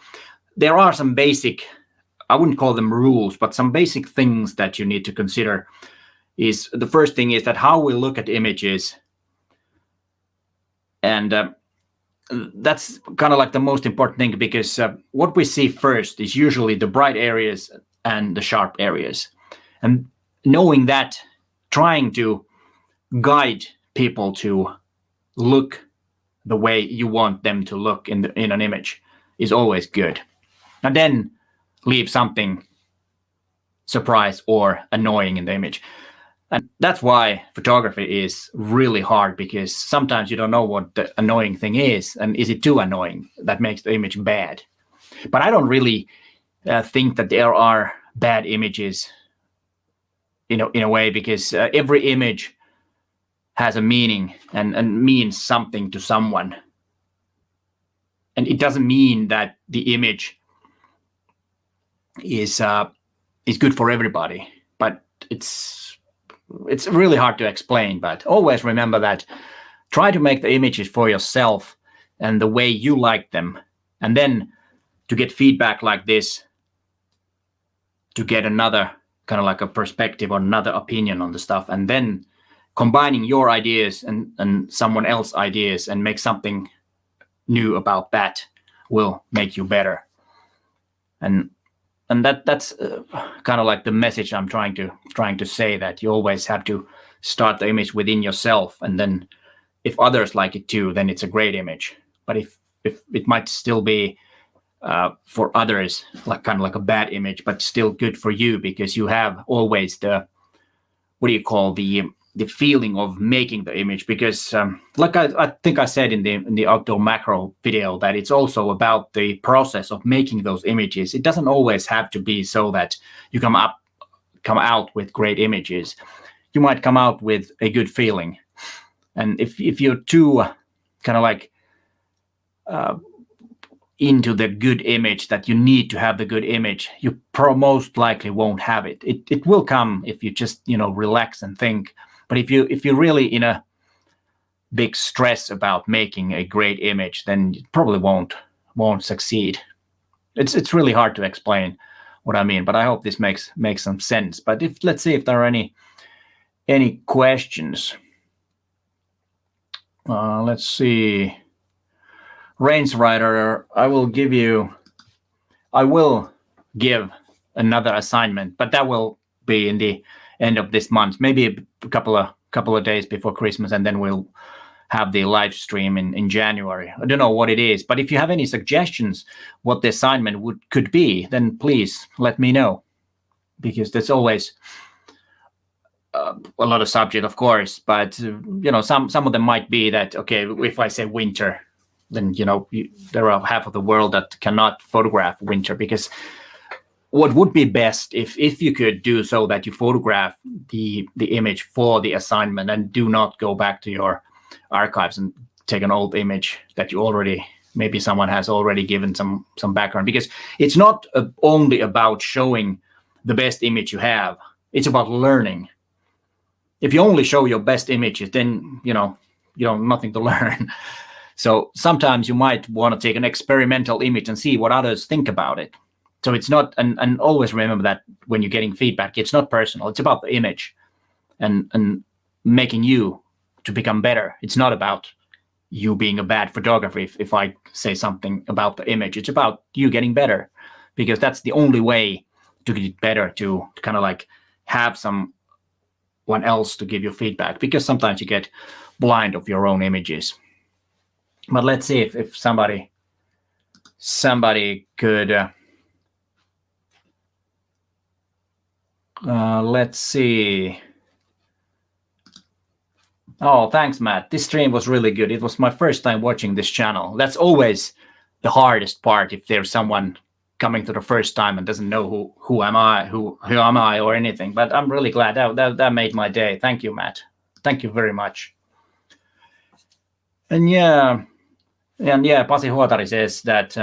Speaker 1: there are some basic, I wouldn't call them rules, but some basic things that you need to consider. Is the first thing is that how we look at images, and that's kind of like the most important thing, because what we see first is usually the bright areas and the sharp areas, and knowing that, trying to guide people to look the way you want them to look in an image is always good, and then leave something surprise or annoying in the image. And that's why photography is really hard, because sometimes you don't know what the annoying thing is, and is it too annoying that makes the image bad. But I don't really think that there are bad images, in a way, because every image has a meaning and means something to someone. And it doesn't mean that the image is good for everybody, but it's really hard to explain. But always remember that, try to make the images for yourself and the way you like them, and then to get feedback like this, to get another kind of like a perspective or another opinion on the stuff, and then combining your ideas and someone else's ideas and make something new about that will make you better. And that's kind of like the message I'm trying to say, that you always have to start the image within yourself, and then if others like it too, then it's a great image. But if it might still be for others like kind of like a bad image, but still good for you, because you have always the feeling of making the image. Because like I think I said in the outdoor macro video, that it's also about the process of making those images. It doesn't always have to be so that you come out with great images. You might come out with a good feeling, and if you're too kind of like into the good image, that you need to have the good image, you most likely won't have it. It will come if you just relax and think. But if you're really in a big stress about making a great image, then you probably won't succeed. It's really hard to explain what I mean, but I hope this makes some sense. But let's see if there are any questions. Let's see. Range Rider, I will give another assignment, but that will be in the end of this month, maybe a couple of days before Christmas, and then we'll have the live stream in January. I don't know what it is, but if you have any suggestions what the assignment could be, then please let me know, because there's always a lot of subject, of course, but some of them might be that, okay, if I say winter, then there are half of the world that cannot photograph winter, because what would be best if you could do so that you photograph the image for the assignment and do not go back to your archives and take an old image that you already, maybe someone has already given some background, because it's not only about showing the best image you have, it's about learning. If you only show your best images, then you have nothing to learn. So sometimes you might want to take an experimental image and see what others think about it. So it's not, and always remember that when you're getting feedback, it's not personal. It's about the image and making you to become better. It's not about you being a bad photographer if I say something about the image. It's about you getting better, because that's the only way to get better, to kind of like have someone else to give you feedback, because sometimes you get blind of your own images. But let's see if somebody could let's see. Oh, thanks, Matt. This stream was really good. It was my first time watching this channel. That's always the hardest part, if there's someone coming to the first time and doesn't know who am I or anything. But I'm really glad that made my day. Thank you, Matt. Thank you very much. And Pasi Huotari says that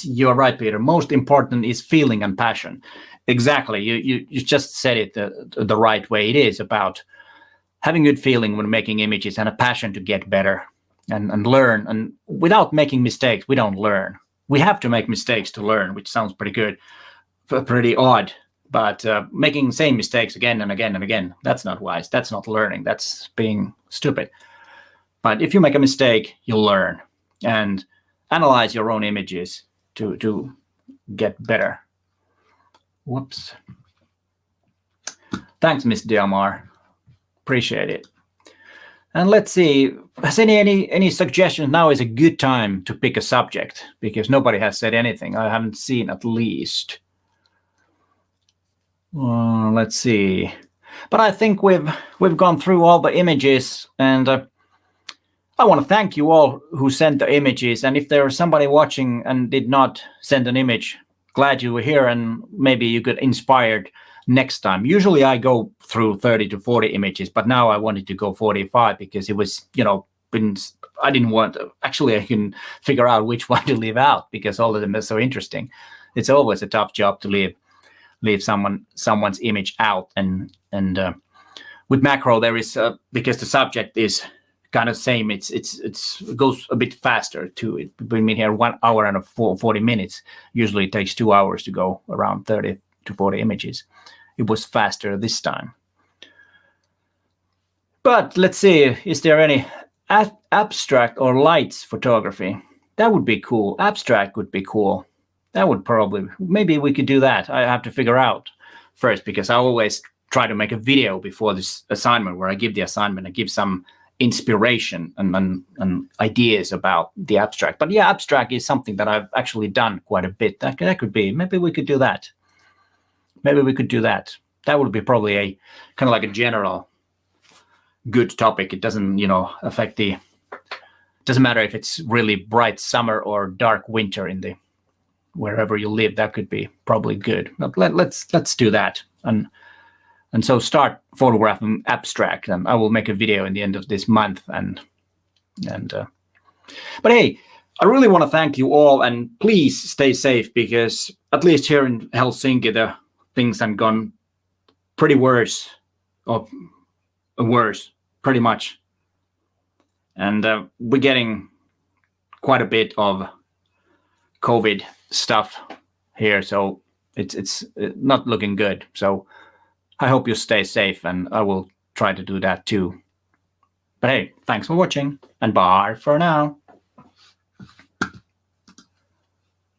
Speaker 1: you're right, Peter. Most important is feeling and passion. Exactly. You just said it the right way. It is about having good feeling when making images and a passion to get better and learn. And without making mistakes, we don't learn. We have to make mistakes to learn, which sounds pretty good, pretty odd. But making same mistakes again and again and again, that's not wise. That's not learning. That's being stupid. But if you make a mistake, you'll learn and analyze your own images to get better. Whoops. Thanks, Miss Diamar. Appreciate it. And let's see, has any suggestions? Now is a good time to pick a subject, because nobody has said anything. I haven't seen, at least. Let's see. But I think we've gone through all the images, and I want to thank you all who sent the images. And if there was somebody watching and did not send an image, glad you were here, and maybe you get inspired next time. Usually I go through 30 to 40 images, but now I wanted to go 45 because it was, I didn't want to, actually I can figure out which one to leave out, because all of them are so interesting. It's always a tough job to leave someone's image out. And with macro, there is, because the subject is kind of same, it goes a bit faster too. It been here 1 hour and 40 minutes. Usually it takes 2 hours to go around 30 to 40 images. It was faster this time. But let's see, is there any abstract or lights photography? That would be cool. Abstract would be cool. That would maybe we could do that. I have to figure out first, because I always try to make a video before this assignment where I give the assignment, I give some inspiration and ideas about the abstract. But yeah, abstract is something that I've actually done quite a bit. That could be, maybe we could do that. Maybe we could do that. That would be probably a kind of like a general good topic. It doesn't, affect doesn't matter if it's really bright summer or dark winter in the wherever you live. That could be probably good. But let's do that. And so start photographing abstract, and I will make a video in the end of this month. But hey, I really want to thank you all, and please stay safe, because at least here in Helsinki, the things have gone pretty worse, pretty much. And we're getting quite a bit of COVID stuff here, so it's not looking good. So I hope you stay safe, and I will try to do that too. But hey, thanks for watching, and bye for now.